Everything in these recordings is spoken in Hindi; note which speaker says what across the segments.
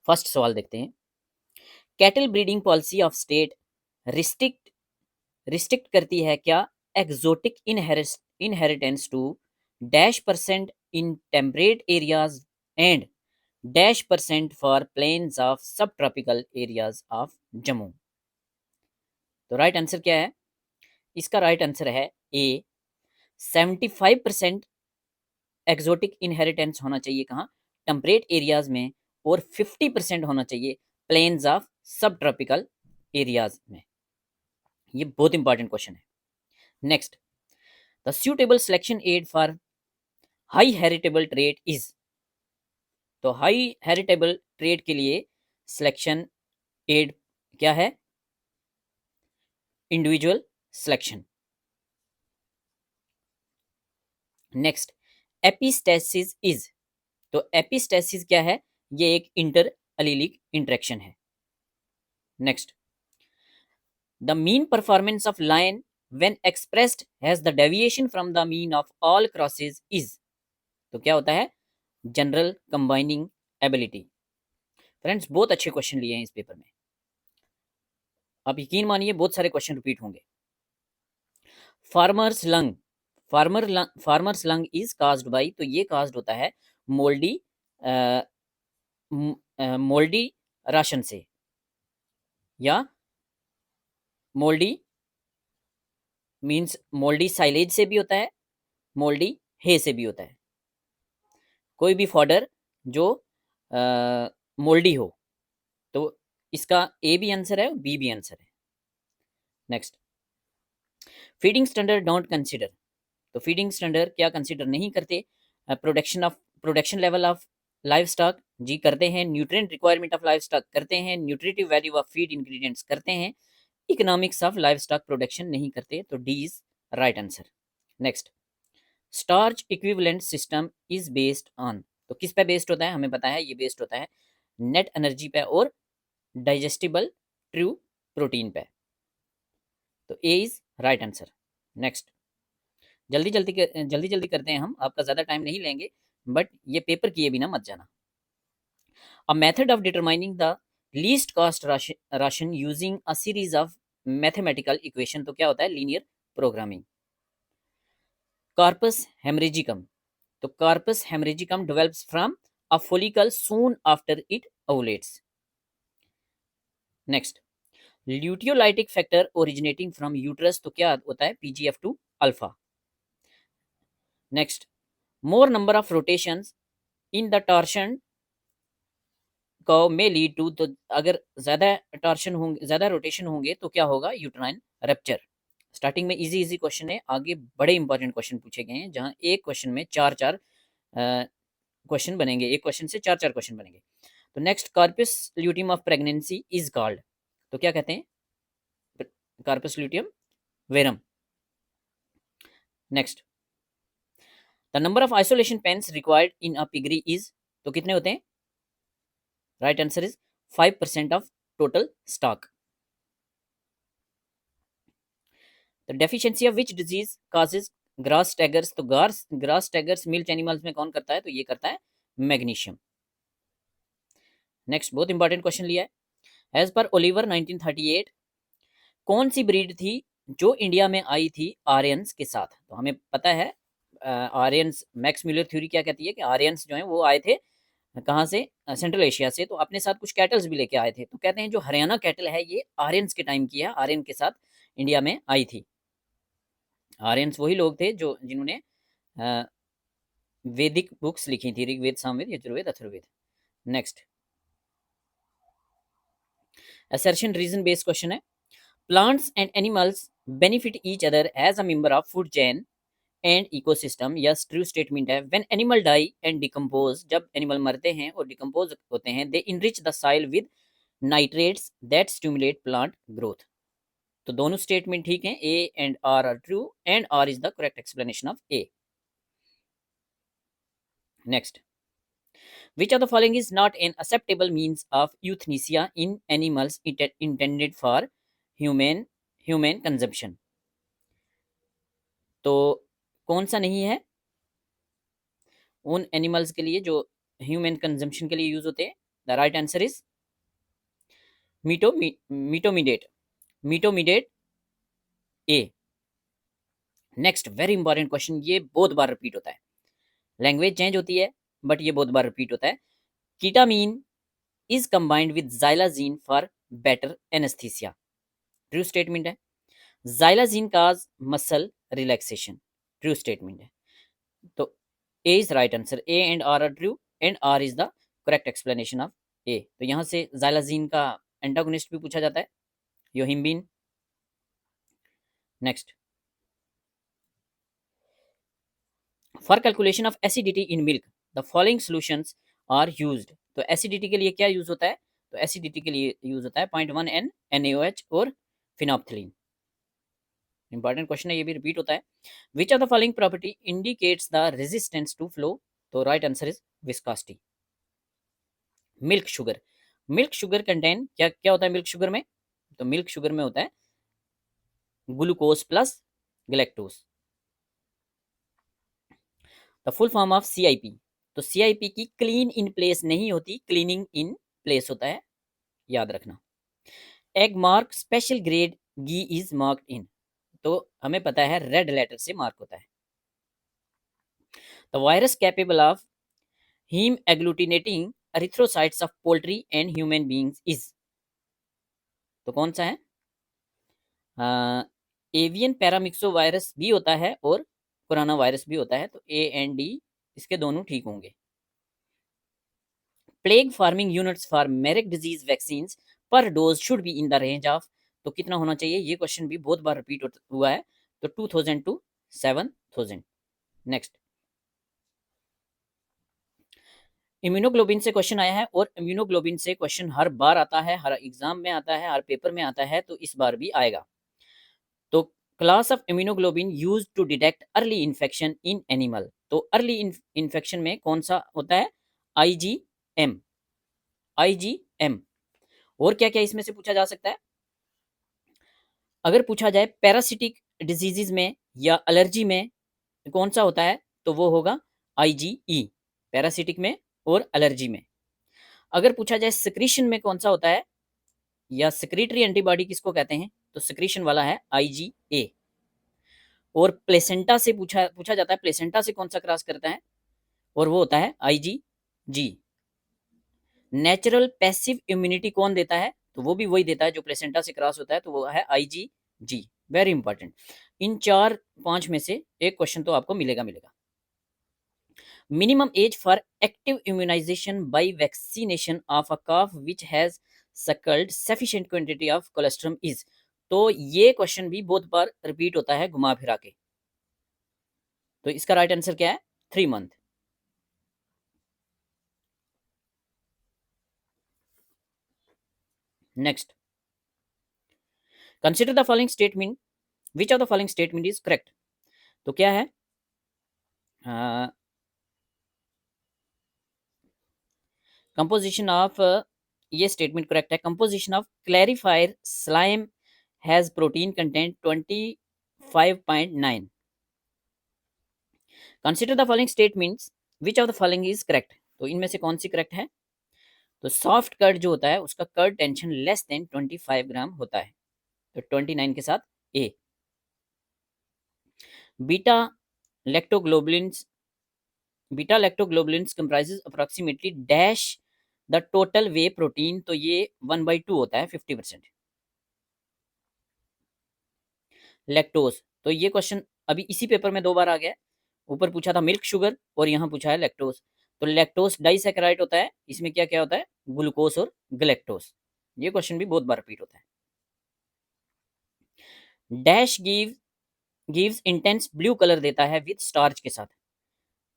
Speaker 1: फर्स्ट सवाल देखते हैं। Cattle breeding policy of state restrict करती है क्या exotic inheritance to -% in temperate areas and -% for plains of sub tropical areas of Jammu. तो राइट आंसर क्या है? इसका राइट आंसर है ए। 75% एक्सोटिक इनहेरिटेंस होना चाहिए कहाँ? टेम्परेट एरियाज में, और 50% होना चाहिए plains of sub tropical areas में। ये बहुत इंपॉर्टेंट क्वेश्चन है। Next, the suitable selection aid for high heritable trait is. तो हाई हेरिटेबल ट्रेट के लिए सिलेक्शन एड क्या है? Individual selection. Next, epistasis is. तो एपिस्टेसिस क्या है? ये एक इंटर अलीलिक इंटरेक्शन है। Next, the mean performance of line when expressed has the deviation from the mean of all crosses is. तो क्या होता है? General combining ability. फ्रेंड्स, बहुत अच्छे क्वेश्चन लिए हैं इस पेपर में। आप यकीन मानिए बहुत सारे क्वेश्चन रिपीट होंगे। Farmers lung, farmers lung is caused by. तो ये काज्ड होता है मोल्डी मोल्डी राशन से, या मोल्डी मीन्स मोल्डी साइलेज से भी होता है, मोल्डी हे से भी होता है। कोई भी फॉडर जो मोल्डी हो। तो इसका ए भी आंसर है, बी भी आंसर है। Next, feeding standard don't consider. तो फीडिंग स्टैंडर्ड क्या कंसिडर नहीं करते? Production level of livestock जी करते हैं, nutrient requirement of livestock करते हैं, nutritive value of feed ingredients करते हैं, economics of livestock production नहीं करते। तो D is right answer. Next, starch equivalent system is based on. तो किस पे बेस्ड होता है? हमें पता है ये बेस्ड होता है नेट एनर्जी पे और डाइजेस्टिबल ट्रू प्रोटीन पे। तो A is right answer. Next, जल्दी जल्दी करते हैं हम, आपका ज़्यादा टाइम नहीं लेंगे, बट ये पेपर किए बिना मत जाना। A method of determining the least cost ration using a series of mathematical equation. तो क्या होता है? Linear programming. Corpus haemorrhagicum. तो corpus haemorrhagicum develops from a follicle soon after it ovulates. Next, luteolytic factor originating from uterus. तो क्या होता है? PGF2 alpha. Next, more number of rotations in the torsion को में लीड टू। तो अगर ज्यादा टॉर्शन होंगे, ज्यादा रोटेशन होंगे तो क्या होगा? Uterine rupture. स्टार्टिंग में इजी इजी क्वेश्चन है, आगे बड़े इंपॉर्टेंट क्वेश्चन पूछे गए हैं, जहां एक क्वेश्चन में चार चार क्वेश्चन बनेंगे, एक क्वेश्चन से चार चार क्वेश्चन बनेंगे। तो next, corpus luteum of pregnancy is called. तो क्या कहते हैं? Corpus luteum verum. Next, the number of isolation pens required in a piggery is. तो कितने होते हैं? Right answer is 5% of total stock. The deficiency of which disease causes grass taggers. तो ग्रास टैगर्स मिल्क एनिमल्स में कौन करता है? तो ये करता है मैग्नीशियम। नेक्स्ट, बहुत इंपॉर्टेंट क्वेश्चन लिया है। एज पर ओलिवर 1938 कौन सी ब्रीड थी जो इंडिया में आई थी आर्यंस के साथ? तो हमें पता है आर्यंस, मैक्स म्यूलर थ्योरी क्या कहती है कि आर्यंस जो है वो आए थे कहाँ से? सेंट्रल एशिया से। तो अपने साथ कुछ कैटल्स भी लेके आए थे। तो कहते हैं जो हरियाणा कैटल है ये आर्यंस के टाइम की है, आर्यन के साथ इंडिया में आई थी। आर्यंस वही लोग थे जो जिन्होंने वैदिक बुक्स लिखी थी, Rigveda, Samaveda, Yajurveda, Atharvaveda. Next, assertion reason based question है। Plants and animals benefit each other as a member of food chain and ecosystem. Yes, true statement है। When animal die and decompose, जब एनिमल मरते हैं और डिकम्पोज होते हैं, they enrich the soil with nitrates that stimulate plant growth. तो दोनों स्टेटमेंट ठीक हैं, A and R true, and R is the correct explanation of A. Next, which of the following is not an acceptable means of euthanasia in animals intended for human consumption? तो कौन सा नहीं है? उन एनिमल्स के लिए जो ह्यूमन कंजम्पशन के लिए यूज होते हैं, the right answer is metomidate, metomidate A. Next very important question, ये बहुत बार रिपीट होता है, लैंग्वेज चेंज होती है बट ये बहुत बार रिपीट होता है। Ketamine is combined with xylazine for better anaesthesia, true statement है। Xylazine cause muscle relaxation, true statement है। तो A is right answer, A and R are true and R is the correct explanation of A. तो यहाँ से जाइलाजीन का एंटागोनिस्ट भी पूछा जाता है, yohimbine. Next, for calculation of acidity in milk the following solutions are used. तो एसिडिटी के लिए क्या यूज होता है? तो एसिडिटी के लिए यूज होता है 0.1 एन NaOH और फिनोप्थिलीन। इंपॉर्टेंट क्वेश्चन है, ये भी रिपीट होता है। Which of the following property indicates the resistance to flow? तो right answer is viscosity. Milk sugar, milk sugar content क्या क्या होता है मिल्क शुगर में? तो मिल्क शुगर में होता है glucose plus galactose. The full form of CIP, तो CIP की क्लीन इन प्लेस नहीं होती, क्लीनिंग इन प्लेस होता है, याद रखना। Egg mark special grade ghee is marked in, तो हमें पता है रेड लेटर से मार्क होता है। The virus capable of haemagglutinating erythrocytes of poultry and human beings is, तो कौन सा है? एवियन पैरामिक्सो वायरस भी होता है और कोरोना वायरस भी होता है, तो A एंड D इसके दोनों ठीक होंगे। Plaque forming units for Marek disease vaccine per dose should be in the range of, तो कितना होना चाहिए? ये क्वेश्चन भी बहुत बार रिपीट हुआ है, तो 2000 टू 7000। नेक्स्ट, इम्यूनोग्लोबिन से क्वेश्चन आया है, और इम्यूनोग्लोबिन से क्वेश्चन हर बार आता है, हर एग्जाम में आता है, हर पेपर में आता है, तो इस बार भी आएगा। तो class of immunoglobin used to detect early infection in animal, तो अर्ली इन्फेक्शन में कौन सा होता है? IgM, IgM। और क्या क्या इसमें से पूछा जा सकता है? अगर पूछा जाए पैरासिटिक डिजीजेज में या एलर्जी में कौन सा होता है, तो वो होगा IgE, पैरासिटिक में और एलर्जी में। अगर पूछा जाए सिक्रीशन में कौन सा होता है, या सिक्रीटरी एंटीबॉडी किसको कहते हैं, तो सिक्रीशन वाला है IgA। और प्लेसेंटा से पूछा पूछा जाता है, प्लेसेंटा से कौन सा क्रॉस करता है, और वो होता है IgG। नेचुरल पैसिव इम्यूनिटी कौन देता है, तो वो भी वही देता है जो प्लेसेंटा से क्रॉस होता है, तो वो है IgG। वेरी इंपॉर्टेंट, इन 4-5 में से एक क्वेश्चन तो आपको मिलेगा मिलेगा। Minimum age for active immunisation by vaccination of a calf which has suckled sufficient quantity of colostrum is, तो ये क्वेश्चन भी बहुत बार रिपीट होता है घुमा फिरा के, तो इसका राइट आंसर क्या है? 3 month. Next, consider the following statement, which of the following statement is correct? तो क्या है? कंपोजिशन ऑफ, ये स्टेटमेंट करेक्ट है। Composition of clarifier slime has protein content 25.9। Consider the following statements, which of the following is correct? तो इनमें से कौन सी करेक्ट है? तो सॉफ्ट कर्ड जो होता है उसका curd tension less than 25 gram होता है, तो 29 के साथ A. Beta lactoglobulins, beta lactoglobulins comprises approximately dash the total whey protein, तो ये 1/2 होता है, 50%। लैक्टोज, तो ये क्वेश्चन अभी इसी पेपर में 2 बार आ गया है, ऊपर पूछा था मिल्क शुगर और यहाँ पूछा है लैक्टोज। तो लैक्टोज डाइसैकेराइड होता है, इसमें क्या क्या होता है? ग्लूकोज और गैलेक्टोज। ये क्वेश्चन भी बहुत बार रिपीट होता है। Dash gives intense blue colour देता है विद स्टार्च के साथ,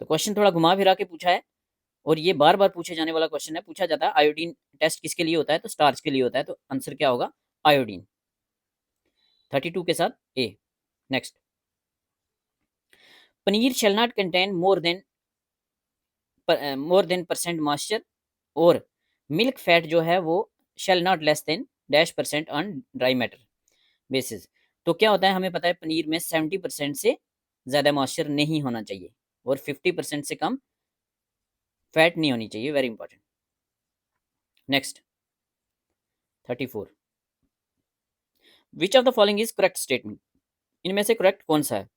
Speaker 1: तो क्वेश्चन थोड़ा घुमा फिरा के पूछा है, और ये बार बार पूछे जाने वाला क्वेश्चन है। पूछा जाता है आयोडीन टेस्ट किसके लिए होता है, तो स्टार्च के लिए होता है, तो आंसर क्या होगा? आयोडीन। 32 के साथ A. Next, paneer shall not contain more than percent moisture, और मिल्क फैट जो है वो shall not less than dash percent on dry matter basis. तो क्या होता है, हमें पता है पनीर में 70% से ज़्यादा मॉइस्चर नहीं होना चाहिए, और 50% से कम फैट नहीं होनी चाहिए, very important. Next 34, which of the following is correct statement, इनमें से करेक्ट कौन सा है?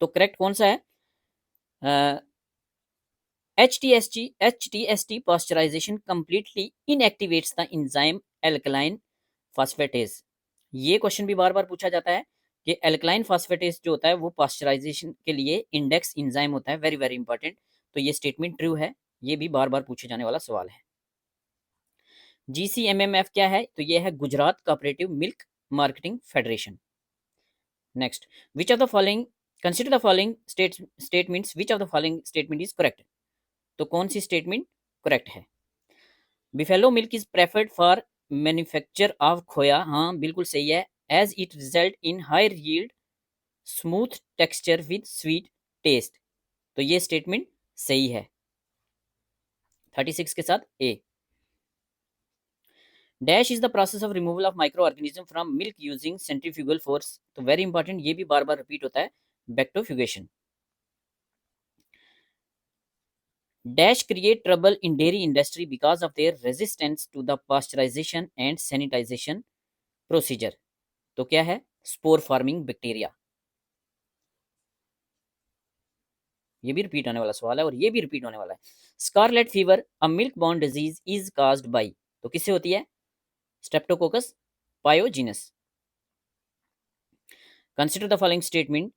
Speaker 1: तो करेक्ट कौन सा है? HTST pasteurization completely inactivates the enzyme alkaline phosphatase। ये क्वेश्चन भी बार बार पूछा जाता है कि एल्कलाइन फॉस्फेटेज जो होता है वो पास्चराइजेशन के लिए इंडेक्स इंजाइम होता है, वेरी वेरी इंपॉर्टेंट। तो ये स्टेटमेंट ट्रू है, ये भी बार बार पूछे जाने वाला सवाल है। GCMMF क्या है? तो ये है Gujarat cooperative milk marketing federation. Next, which of the following, consider the following statements, which of the following statement is correct. तो कौन सी स्टेटमेंट करेक्ट है? Buffalo milk is preferred for manufacture of khoya, हाँ बिल्कुल सही है, as it result in higher yield, smooth texture with sweet taste. तो ये स्टेटमेंट सही है 36 के साथ A. Dash is the process of removal of micro organism from milk using centrifugal force. तो वेरी इंपॉर्टेंट, ये भी बार बार रिपीट होता है, bactofugation. Dash create trouble in dairy industry because of their resistance to the pasteurisation and sanitisation procedure. तो क्या है? Spore forming bacteria. ये भी रिपीट होने वाला सवाल है और ये भी रिपीट होने वाला है। Scarlet fever a milk borne disease is caused by, तो किससे होती है? Streptococcus pyogenes. Consider the following statement,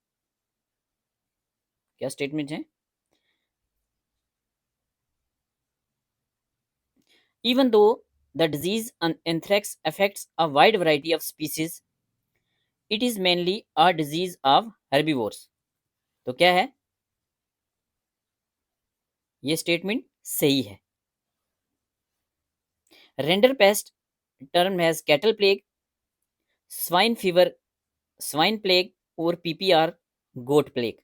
Speaker 1: क्या स्टेटमेंट है? Even though the disease anthrax affects a wide variety of species, it is mainly a disease of herbivores. तो क्या है? ये स्टेटमेंट सही है। Rinderpest term has cattle plague, swine fever, swine plague और PPR goat plague,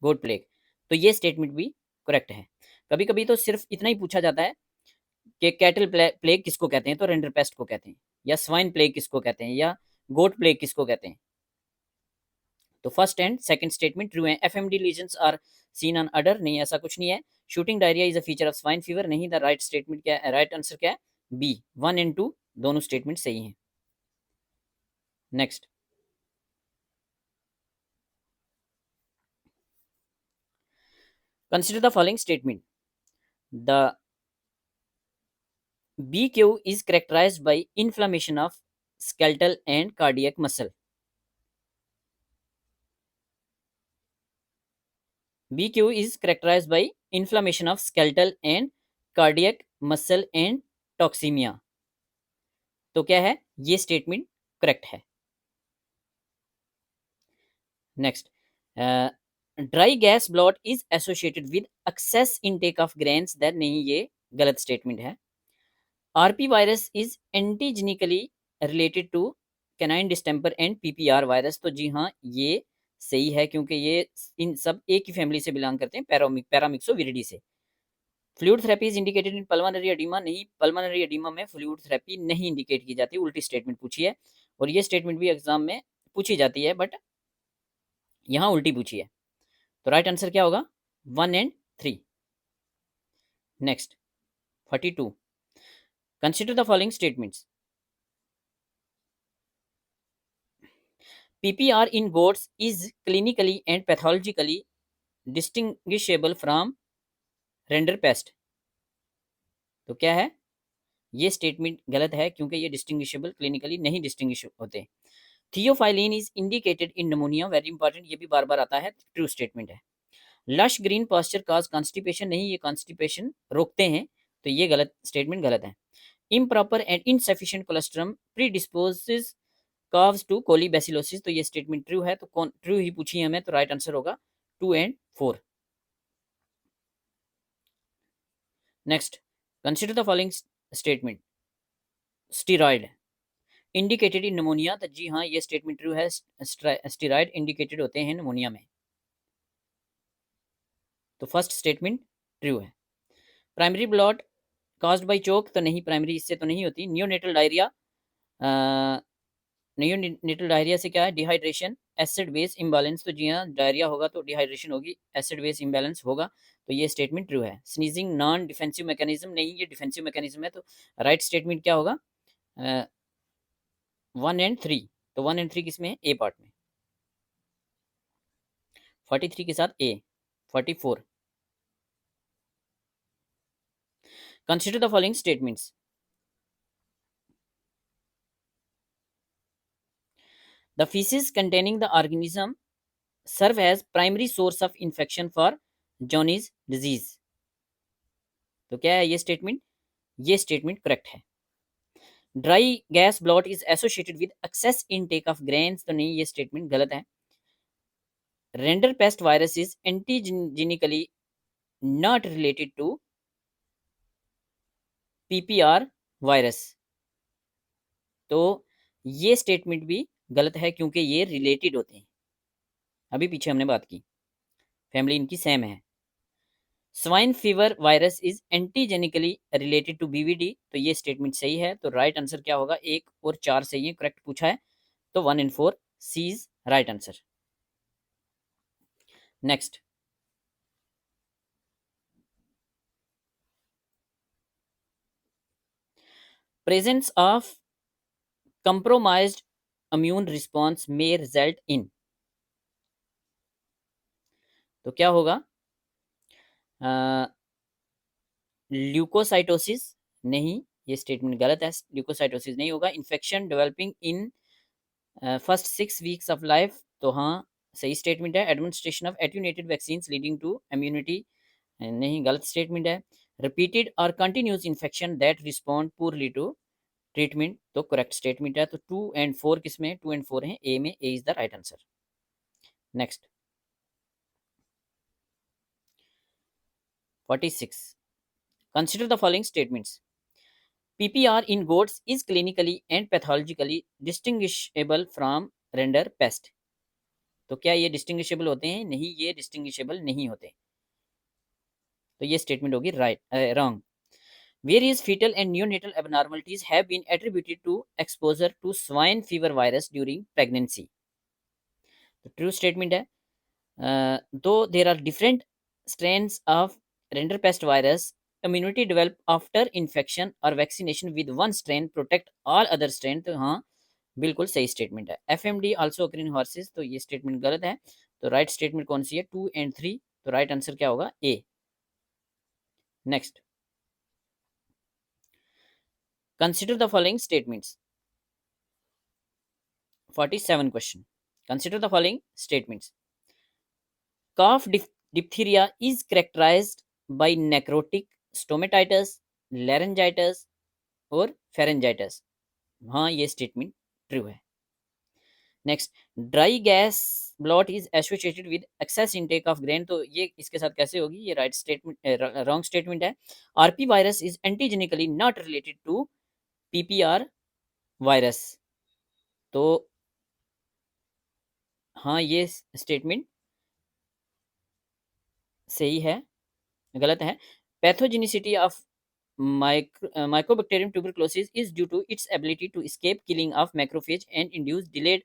Speaker 1: goat plague. तो ये स्टेटमेंट भी करेक्ट है। कभी कभी तो सिर्फ इतना ही पूछा जाता है कि कैटल प्लेग किसको कहते हैं, तो रेंडर पेस्ट को कहते हैं, या स्वाइन प्लेग किसको कहते हैं, या गोट प्लेग किसको कहते हैं। तो first and second statement true है। FMD lesions are seen on udder, नहीं ऐसा कुछ नहीं है। Shooting diarrhoea is a feature of swine fever, नहीं। द राइट स्टेटमेंट क्या है? राइट आंसर क्या है? बी, 1 एंड 2 दोनों स्टेटमेंट सही हैं। Next, consider the following statement, the BQ is characterized by inflammation of skeletal and cardiac muscle। BQ is characterized by inflammation of skeletal and cardiac muscle and toxemia। तो क्या है? ये स्टेटमेंट करेक्ट है। Next, dry gas bloat is associated with excess intake of grains, that नहीं, ये गलत स्टेटमेंट है। RP virus is antigenically related to canine distemper and PPR virus. तो जी हाँ, ये सही है, क्योंकि ये इन सब एक ही फैमिली से बिलोंग करते हैं, पैरामिक्सोविरिडी से। Fluid therapy is indicated in pulmonary oedema, नहीं, पल्मोनरी एडिमा में फ्लूइड थेरेपी नहीं इंडिकेट की जाती, उल्टी स्टेटमेंट पूछी है। और ये स्टेटमेंट भी एग्जाम में पूछी जाती है, बट यहाँ उल्टी पूछी है। तो राइट आंसर क्या होगा? 1 and 3। Next 42, consider the following statements, PPR in goats is clinically and pathologically distinguishable from Rinderpest। तो क्या है? ये स्टेटमेंट गलत है, क्योंकि ये डिस्टिंग्विशेबल क्लिनिकली नहीं डिस्टिंग्विश होते। Theophylline is indicated in pneumonia, very important, ये भी बार बार आता है, ट्रू स्टेटमेंट है। लश ग्रीन पास्चर काज कॉन्स्टिपेशन, नहीं, ये कॉन्स्टिपेशन रोकते हैं, तो ये गलत स्टेटमेंट गलत है। Improper and insufficient colostrum predisposes calves to colibacillosis, तो ये स्टेटमेंट ट्रू है। तो कौन ट्रू ही पूछी है हमें, तो राइट आंसर होगा 2 and 4। Next, consider the following statement, steroid indicated in pneumonia, तो जी हाँ, ये स्टेटमेंट ट्रू है, स्टीरॉयड इंडिकेटेड होते हैं निमोनिया में। तो फर्स्ट स्टेटमेंट ट्रू है। प्राइमरी ब्लॉट काज्ड बाय चोक, तो नहीं, प्राइमरी इससे तो नहीं होती। नियोनेटल डायरिया, नियोनेटल डायरिया से क्या है? डिहाइड्रेशन, एसिड बेस इम्बैलेंस, तो जी हाँ, डायरिया होगा तो डिहाइड्रेशन होगी, एसिड बेस इम्बैलेंस होगा, तो ये स्टेटमेंट ट्रू है। स्नीजिंग नॉन डिफेंसिव मैकेनिज्म नहीं, ये डिफेंसिव मैकेनिज्म है। तो राइट स्टेटमेंट क्या होगा? 1 एंड 3। तो 1 एंड 3 किसमें है? ए पार्ट में। 43 के साथ ए। 44, consider the following statements. The feces containing the organism serve as primary source of infection for Johne's disease। तो क्या है ये स्टेटमेंट? ये स्टेटमेंट करेक्ट है। Dry gas bloat is associated with excess intake of grains, तो नहीं, ये स्टेटमेंट गलत है। Rinderpest virus is antigenically not related to PPR virus, तो ये स्टेटमेंट भी गलत है क्योंकि ये रिलेटेड होते हैं। अभी पीछे हमने बात की, फैमिली इनकी सेम है। Swine fever virus is antigenically related to BVD, तो ये स्टेटमेंट सही है। तो राइट आंसर क्या होगा? 1 और 4 सही है, करेक्ट पूछा है। तो 1 and 4 C is right answer. Next, presence of compromised immune response may result in, तो क्या होगा? ल्यूकोसाइटोसिस नहीं, ये स्टेटमेंट गलत है। ल्यूकोसाइटोसिस नहीं होगा। Infection developing in first 6 weeks of life, तो हाँ सही स्टेटमेंट है। Administration of attenuated vaccine leading to immunity नहीं, गलत स्टेटमेंट है। रिपीटेड और continuous infection that respond poorly to treatment, तो करेक्ट स्टेटमेंट है। तो 2 एंड 4 किसमें? 2 एंड 4 हैं ए में। A is the right answer. Next, 46, consider the following statements. PPR in goats is clinically and pathologically distinguishable from render pest, तो क्या ये डिस्टिंग्विशेबल होते हैं? नहीं, ये डिस्टिंग्विशेबल नहीं होते। तो ये स्टेटमेंट होगी right wrong. Various fetal and neonatal abnormalities have been attributed to exposure to swine fever virus during pregnancy, तो ट्रू स्टेटमेंट है। though there are different strains of rinderpest virus, immunity develop after infection or vaccination with one strain protect all other strain, तो हाँ बिल्कुल सही स्टेटमेंट है। FMD also occur in horses, तो ये स्टेटमेंट गलत है। तो राइट स्टेटमेंट कौन सी है? 2 एंड 3, तो राइट आंसर क्या होगा? A. Next, consider the following statements. 47 question, consider the following statements. Calf diphtheria is characterized by necrotic stomatitis, laryngitis और pharyngitis, हाँ ये स्टेटमेंट ट्रू है। Next, dry gas bloat is associated with excess intake of grain, तो ये इसके साथ कैसे होगी? ये राइट स्टेटमेंट रॉन्ग स्टेटमेंट है। RP virus is antigenically not related to PPR virus, तो हाँ ये स्टेटमेंट सही है, गलत है। Pathogenicity of Mycobacterium tuberculosis is due to its ability to escape killing of macrophage and induce delayed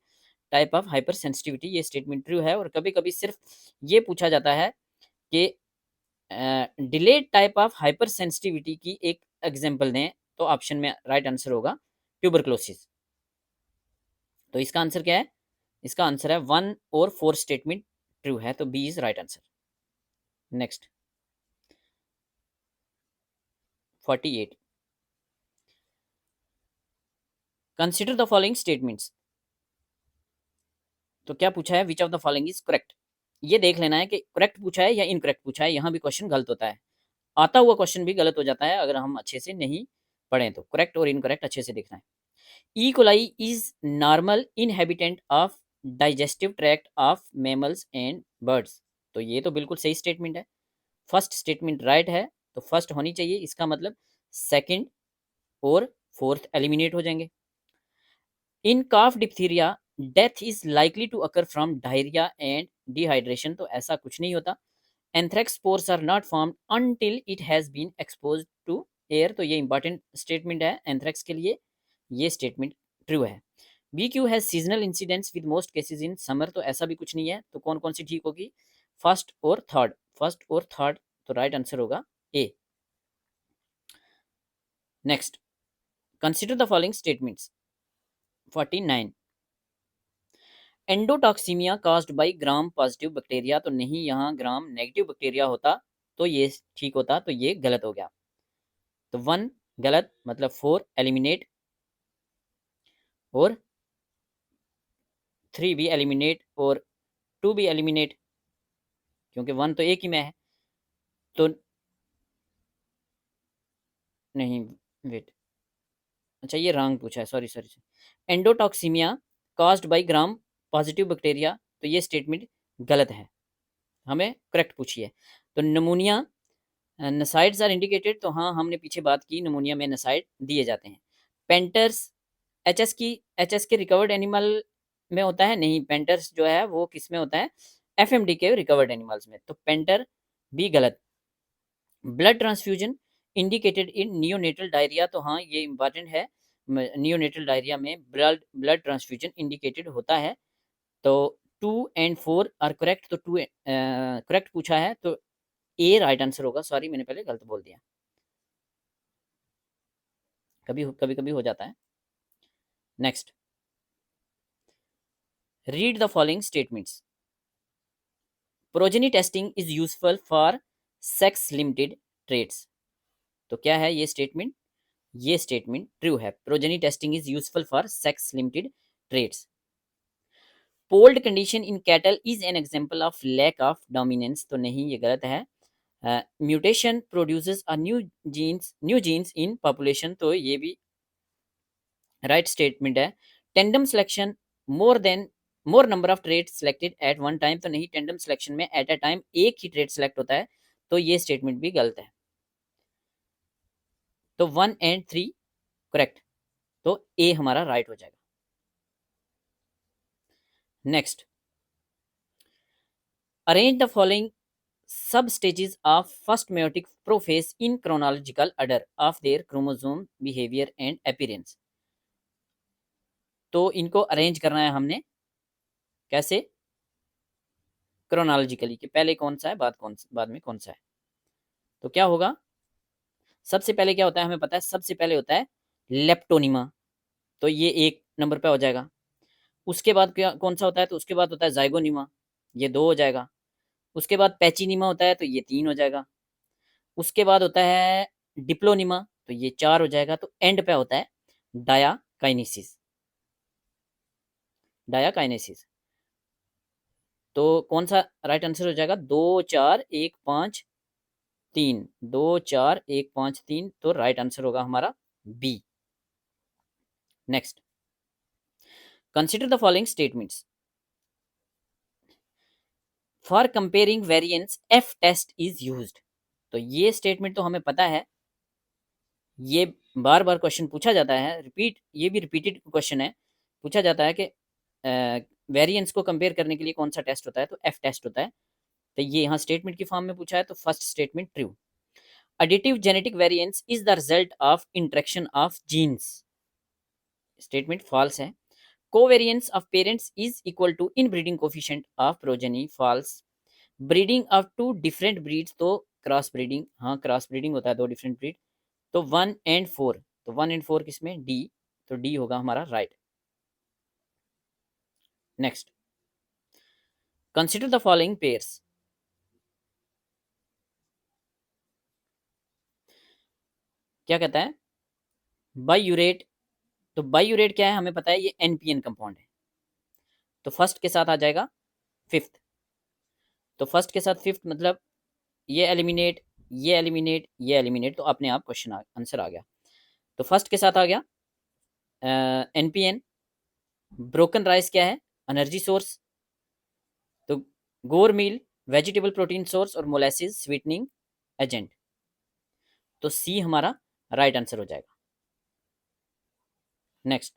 Speaker 1: type of hypersensitivity, ये स्टेटमेंट ट्रू है। और कभी कभी सिर्फ ये पूछा जाता है कि डिलेड टाइप ऑफ हाइपरसेंसिटिविटी की एक एग्जांपल दें, तो ऑप्शन में राइट आंसर होगा ट्यूबरक्लोसिस। तो इसका आंसर क्या है? इसका आंसर है 1 और 4 स्टेटमेंट ट्रू है, तो B is right answer. Next, 48, consider the following statements, तो क्या पूछा है? Which of the following is correct, ये देख लेना है कि करेक्ट पूछा है या इनकरेक्ट पूछा है। यहाँ भी क्वेश्चन गलत होता है, आता हुआ क्वेश्चन भी गलत हो जाता है अगर हम अच्छे से नहीं पढ़ें। तो करेक्ट और इनकरेक्ट अच्छे से देखना है। E coli is normal inhabitant of digestive tract of mammals and birds, तो ये तो बिल्कुल सही स्टेटमेंट है। फर्स्ट स्टेटमेंट राइट है, तो फर्स्ट होनी चाहिए, इसका मतलब सेकंड और फोर्थ एलिमिनेट हो जाएंगे। In calf diphtheria death is likely to occur from diarrhoea and dehydration, तो ऐसा कुछ नहीं होता। Anthrax spores are not formed until it has been exposed to air, तो ये इंपॉर्टेंट स्टेटमेंट है एंथ्रेक्स के लिए, ये स्टेटमेंट ट्रू है। BQ has seasonal incidents with most cases in summer, तो ऐसा भी कुछ नहीं है। तो कौन कौन सी ठीक होगी? फर्स्ट और थर्ड तो राइट आंसर होगा A. Next, consider the following statements. 49, endotoxaemia caused by gram positive bacteria, तो नहीं, यहाँ ग्राम नेगेटिव बैक्टीरिया होता तो ये ठीक होता, तो ये गलत हो गया। तो 1 गलत, मतलब 4 एलिमिनेट, और 3 भी एलिमिनेट, और 2 भी एलिमिनेट, क्योंकि 1 तो एक ही में है। तो नहीं, वेट, अच्छा ये रॉन्ग पूछा है, sorry sorry. Endotoxaemia caused by gram positive bacteria, तो ये स्टेटमेंट गलत है, हमें करेक्ट पूछिए। तो नमूनिया नसाइड्स आर इंडिकेटेड, तो हाँ हमने पीछे बात की, नमूनिया में नसाइड दिए जाते हैं। पेंटर्स एचएस के रिकवर्ड एनिमल में होता है, नहीं, पेंटर्स जो है वो किस में होता है, एफएमडी के रिकवर्ड एनिमल्स में, तो पेंटर भी गलत। Blood transfusion indicated in neonatal diarrhoea, तो हाँ ये इंपॉर्टेंट है, नियोनेटल डायरिया में ब्लड ट्रांसफ्यूजन इंडिकेटेड होता है। तो 2 एंड 4 आर करेक्ट, तो 2 करेक्ट पूछा है, तो ए राइट आंसर होगा। सॉरी मैंने पहले गलत बोल दिया, कभी कभी हो जाता है। Next, read the following statements. Progeny testing is useful for sex limited traits, तो क्या है ये स्टेटमेंट? ये स्टेटमेंट ट्रू है, progeny testing is useful for sex limited traits. Polled condition in cattle is an example of lack of dominance, तो नहीं, ये गलत है। Mutation produces a new genes in population, तो ये भी राइट स्टेटमेंट है। Tandem selection more number of trait selected eight one time, तो नहीं, टेंडम सिलेक्शन में एट अ टाइम एक ही ट्रेड सिलेक्ट होता है, तो ये स्टेटमेंट भी गलत है। तो 1 एंड 3 करेक्ट, तो ए हमारा राइट हो जाएगा। नेक्स्ट, अरेंज द फॉलोइंग सब stages of first meiotic prophase in chronological order of there chromosome behaviour and appearance, तो इनको अरेंज करना है हमने कैसे, क्रोनोलॉजिकली, कि पहले कौन सा है, बाद में कौन सा है। तो क्या होगा, सबसे पहले क्या होता है हमें पता है, सबसे पहले होता है लेप्टोनिमा, तो ये 1 नंबर पे हो जाएगा। उसके बाद क्या कौन सा होता है, तो उसके बाद होता है जाइगोनिमा, ये 2 हो जाएगा। उसके बाद पैचिनिमा होता है, तो ये 3 हो जाएगा। उसके बाद होता है डिप्लोनिमा, तो ये 4 हो जाएगा। तो एंड पे होता है डायाकाइनेसिस, डायाकाइनेसिस, तो कौन सा राइट आंसर हो जाएगा, 2 4 1 5 3, 2 4 1 5 3, तो राइट आंसर होगा हमारा B. Next, consider the following statements. For comparing variance F test is used, तो ये स्टेटमेंट तो हमें पता है, ये बार बार क्वेश्चन पूछा जाता है, ये भी रिपीटेड क्वेश्चन है, पूछा जाता है कि वेरिएंस को कंपेयर करने के लिए कौन सा टेस्ट होता है, तो एफ टेस्ट होता है। तो ये यहाँ स्टेटमेंट की फॉर्म में पूछा है, तो first statement true. Additive genetic variance is the result of interaction of genes, statement false है। Covariance of parents is equal to inbreeding coefficient of progeny, false. Breeding of 2 different breeds, तो क्रॉस ब्रीडिंग, हाँ क्रॉस ब्रीडिंग होता है 2 डिफरेंट ब्रीड। तो 1 एंड 4, तो 1 एंड 4 किसमें, डी, तो डी होगा हमारा right. Next, consider the following pairs. क्या कहता है, बायूरेट, तो बायूरेट क्या है हमें पता है, ये एनपीएन कंपाउंड है, तो फर्स्ट के साथ आ जाएगा फिफ्थ, तो फर्स्ट के साथ फिफ्थ मतलब ये एलिमिनेट, ये एलिमिनेट, ये एलिमिनेट, तो अपने आप क्वेश्चन आंसर आ गया। तो फर्स्ट के साथ आ गया एनपीएन। ब्रोकन राइस क्या है, एनर्जी सोर्स, तो guar meal vegetable protein source, और मोलेसिस स्वीटनिंग एजेंट, तो सी हमारा राइट आंसर हो जाएगा। Next,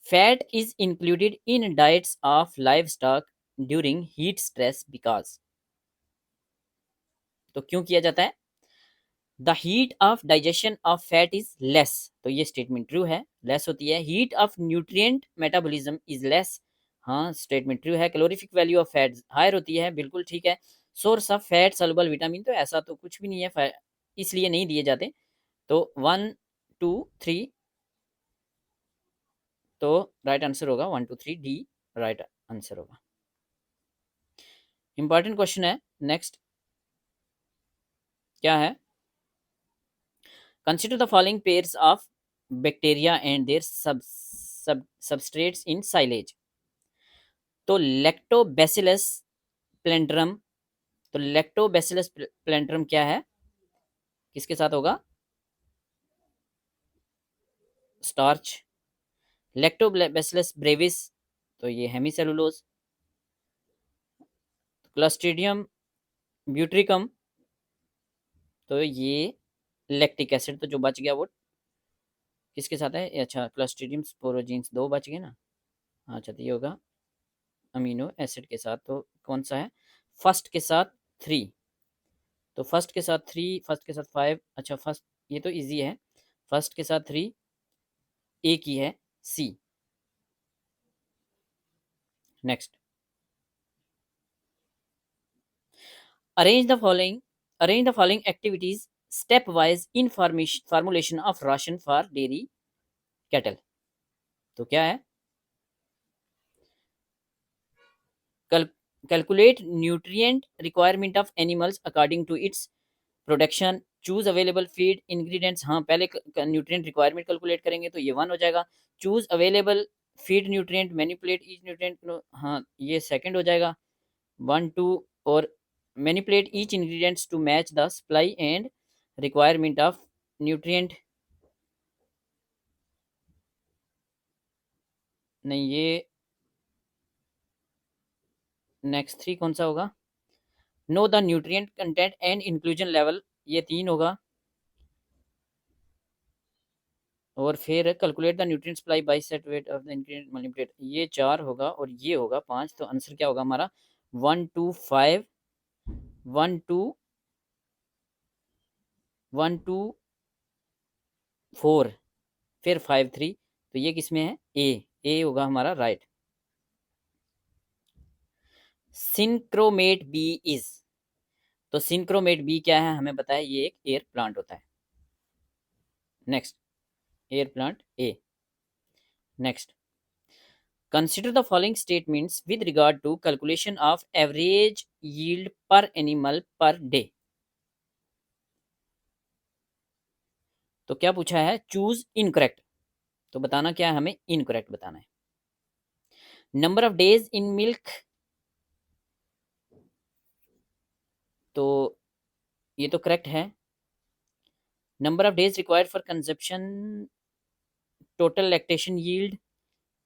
Speaker 1: fat is included in diets of livestock during heat stress because, तो क्यों किया जाता है, the heat of digestion of fat is less, तो ये स्टेटमेंट ट्रू है, लेस होती है। Heat of nutrient metabolism is less हाँ, स्टेटमेंट ट्रू है। Calorific value of fats higher होती है, बिल्कुल ठीक है। Source of fat soluble vitamin, तो ऐसा तो कुछ भी नहीं है, इसलिए नहीं दिए जाते। तो 1 2 3, तो राइट आंसर होगा 1 2 3 डी, राइट आंसर होगा। इंपॉर्टेंट क्वेश्चन है नेक्स्ट, क्या है? Consider the following pairs of bacteria and their substrates in silage. तो लैक्टोबैसिलस प्लेंट्रम, तो लैक्टोबैसिलस प्लेंट्रम क्या है, किसके साथ होगा? स्टार्च। लैक्टोबैसिलस ब्रेविस, तो ये हेमीसेलुलोज। क्लस्ट्रीडियम ब्यूट्रिकम, तो ये लैक्टिक एसिड, तो जो बच गया वो किसके साथ है? अच्छा, क्लस्ट्रीडियम स्पोरोजीन्स, दो बच गए ना। अच्छा, तो ये होगा अमीनो एसिड के साथ, तो कौन सा है? फर्स्ट के साथ 3, तो फर्स्ट के साथ 3, फर्स्ट के साथ 5, अच्छा फर्स्ट, ये तो इजी है। फर्स्ट के साथ 3, एक ही है, C. Next, arrange the following, arrange the following activities step wise in formulation of ration for dairy cattle. तो क्या है? Calculate nutrient requirement of animals according to its production, choose available feed ingredients. हाँ, पहले न्यूट्रिएंट रिक्वायरमेंट कैलकुलेट करेंगे तो ये 1 हो जाएगा। Choose available feed nutrient, manipulate each nutrient, हाँ ये सेकंड हो जाएगा। 1 2, और manipulate each ingredients to match the supply and requirement of nutrient, नहीं ये नेक्स्ट 3 कौन सा होगा? Know the nutrient content and inclusion level, ये 3 होगा। और फिर calculate the nutrient supply by set weight of the ingredient multiplicate, ये 4 होगा, और ये होगा 5। तो आंसर क्या होगा हमारा? 1 2 5, 1 2, 1 2 4, फिर 5 3, तो ये किस में है? ए होगा हमारा राइट। सिंक्रोमेट बी इज, तो सिंक्रोमेट बी क्या है हमें पता है, ये एक एयर प्लांट होता है। Next, air plant A. Next, consider the following statements with regard to calculation of average yield per animal per day। तो क्या पूछा है? चूज इनकरेक्ट, तो बताना क्या है हमें? इनकरेक्ट बताना है। Number of days in milk, तो ये तो करेक्ट है। Number of days required for consumption total lactation yield,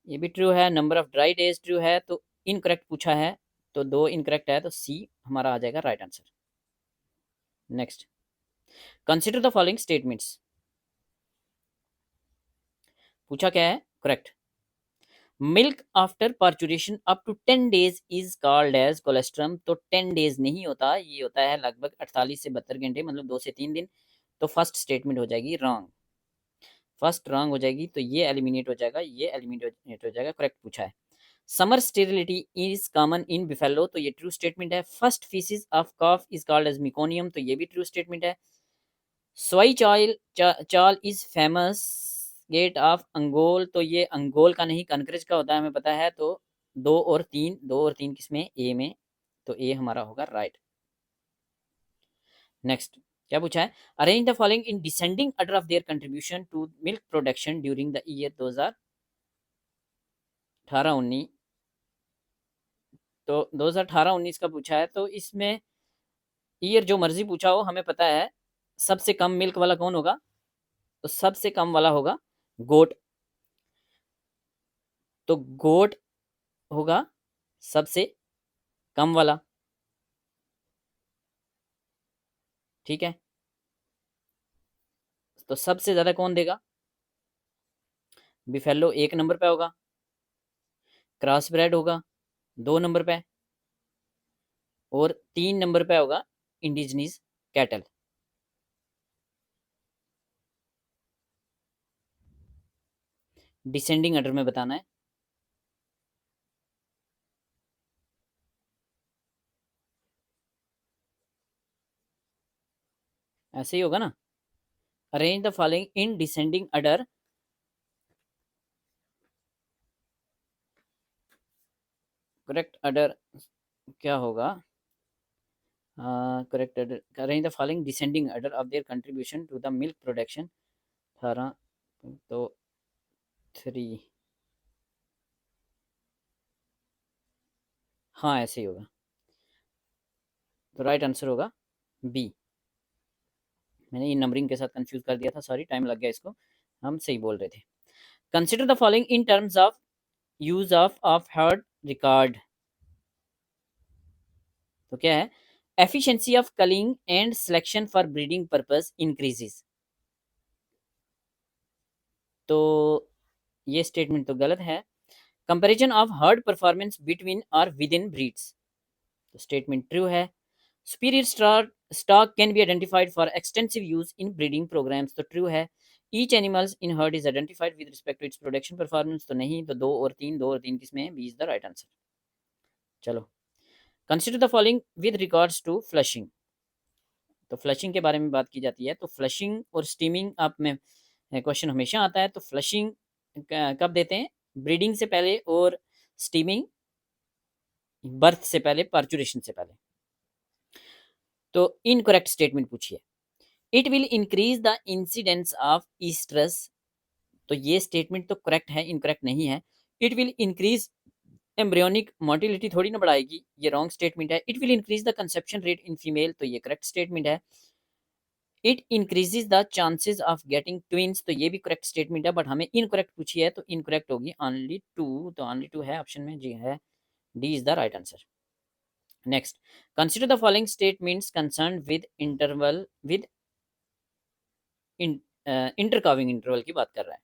Speaker 1: ये भी ट्रू है। Number of dry days true है, तो इनकरेक्ट पूछा है, तो 2 इनकरेक्ट है, तो सी हमारा आ जाएगा right answer. Next, consider the following statements, पूछा क्या है? Correct. Milk after parturition up to 10 days is called as colostrum, तो 10 डेज नहीं होता, ये होता है लगभग 48 से 72 घंटे, मतलब 2 से 3 दिन। तो फर्स्ट स्टेटमेंट हो जाएगी रॉन्ग, फर्स्ट रॉन्ग हो जाएगी, तो ये एलिमिनेट हो जाएगा, ये एलिमिनेट हो जाएगा। करेक्ट पूछा है। Summer sterility is common in buffalo, तो ये ट्रू स्टेटमेंट है। First faeces of calf is called as meconium, तो ये भी ट्रू स्टेटमेंट है। सोई चाल is famous gait of Ongole, तो ये अंगोल का नहीं कनकरेज का होता है, हमें पता है। तो 2 और 3 किसमें? ए में, तो ए हमारा होगा राइट। नेक्स्ट, क्या पूछा है? Arrange the following in descending order of their contribution to milk production during the year 2018-19, तो 2018-19 का पूछा है, तो इसमें ईयर जो मर्जी पूछा हो, हमें पता है सबसे कम मिल्क वाला कौन होगा? तो सबसे कम वाला होगा गोट, तो गोट होगा सबसे कम वाला, ठीक है। तो सबसे ज्यादा कौन देगा? बिफेलो 1 नंबर पे होगा, क्रॉस ब्रेड होगा 2 नंबर पे, और 3 नंबर पे होगा इंडिजिनिस कैटल। डिसेंडिंग ऑर्डर में बताना है। ऐसे ही होगा ना। Arrange the following in descending order. Correct order क्या होगा? Correct order, arrange the following descending order of their contribution to the milk production. 18 तो 3। हाँ ऐसे ही होगा। तो राइट आंसर होगा बी। मैंने ये नंबरिंग के साथ कंफ्यूज कर दिया था, सॉरी, टाइम लग गया इसको, हम सही बोल रहे थे। Consider the following in terms of use of herd record. तो क्या है? Efficiency of culling and selection for breeding purpose increases. तो ये स्टेटमेंट तो गलत है। Comparison of herd performance between और विद इन ब्रीड्स, तो स्टेटमेंट ट्रू है। Superior stock can be identified for extensive use in breeding programs, तो ट्रू है। Each animals in herd is identified with respect to its production performance, तो नहीं। तो 2 और 3 किसमें है? B is the right answer. चलो, consider the following with regards to flushing. तो फ्लशिंग के बारे में बात की जाती है। तो फ्लशिंग और स्टीमिंग आप में क्वेश्चन हमेशा आता है। तो फ्लशिंग कब देते हैं? ब्रीडिंग से पहले, और स्टीमिंग बर्थ से पहले, पार्चुरेशन से पहले। तो इनकरेक्ट स्टेटमेंट पूछिए। It will increase the incidence of oestrus, तो ये स्टेटमेंट तो करेक्ट है, इनकरेक्ट नहीं है। It will increase embryonic motility थोड़ी ना बढ़ाएगी, ये रॉन्ग स्टेटमेंट है। It will increase the conception rate in female, तो ये करेक्ट स्टेटमेंट है। It increases the chances of getting twins, तो ये भी करेक्ट स्टेटमेंट है, बट हमें इनकरेक्ट पूछी है, तो इनकरेक्ट होगी ओनली 2। तो ओनली 2 है ऑप्शन में, जी है, D is the right answer. Next, consider the following statements concern with interval with intercalving interval की बात कर रहा है।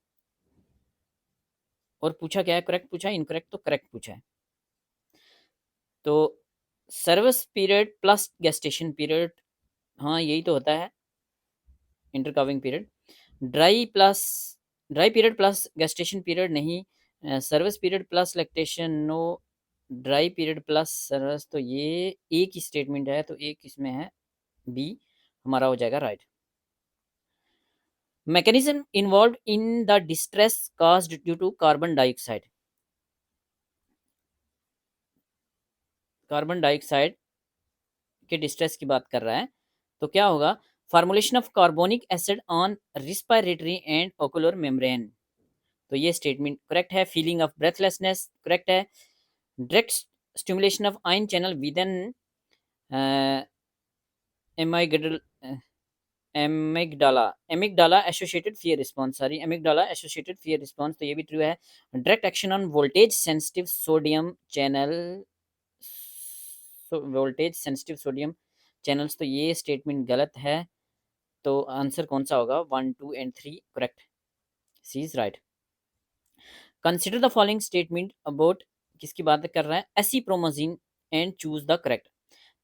Speaker 1: और पूछा क्या है? करेक्ट पूछा है, इनकरेक्ट तो करेक्ट पूछा है। तो service period plus gestation period, हाँ यही तो होता है intercalving period. Dry plus dry period plus gestation period नहीं। Service period plus lactation no. Dry period plus service, तो ये एक ही स्टेटमेंट है, तो एक इसमें है, बी हमारा हो जाएगा right. Mechanism involve in the distress caused due to carbon dioxide. Carbon dioxide के डिस्ट्रेस की बात कर रहा है। तो क्या होगा? Formulation of carbonic acid on respiratory and ocular membrane, तो ये स्टेटमेंट करेक्ट है। फीलिंग ऑफ ब्रेथलेसनेस करेक्ट है। Direct stimulation of ion channel with an amygdala amygdala amygdala associated fear response, sorry, amygdala associated fear response, तो ये भी ट्रू है। Direct action on voltage sensitive sodium channel, voltage sensitive sodium channels, तो ये स्टेटमेंट गलत है। तो आंसर कौन सा होगा? 1, 2 and 3 correct, C is right. Consider the following statement about, किसकी बात कर रहा है? Acepromazine and choose the correct.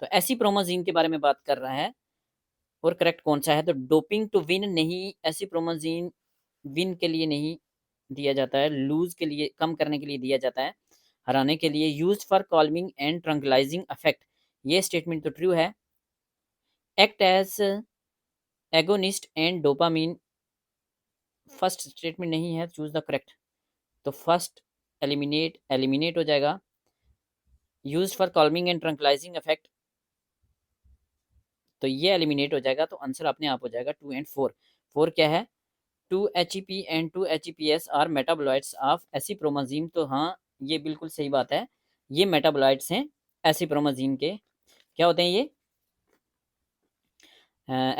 Speaker 1: तो एसिप्रोमाजीन के बारे में बात कर रहा है, और करेक्ट कौन सा है? तो डोपिंग टू विन नहीं, एसिप्रोमाजीन विन के लिए नहीं दिया जाता है, लूज के लिए, कम करने के लिए दिया जाता है, हराने के लिए। Use for calming and tranquilizing effect, ये स्टेटमेंट तो ट्रू है। Act as agonist and dopamine, first statement नहीं है, चूज द करेक्ट। तो फर्स्ट एलिमिनेट हो जाएगा। Use for calming and tranquilizing effect, तो ये एलिमिनेट हो जाएगा, तो आंसर अपने आप हो जाएगा 2 एंड 4। 4 क्या है? 2 HEP and 2 HEPS are metabolites of acepromazine, तो हाँ ये बिल्कुल सही बात है, ये मेटाबोलाइट्स हैं एसिप्रोमाजीन के। क्या होते हैं ये?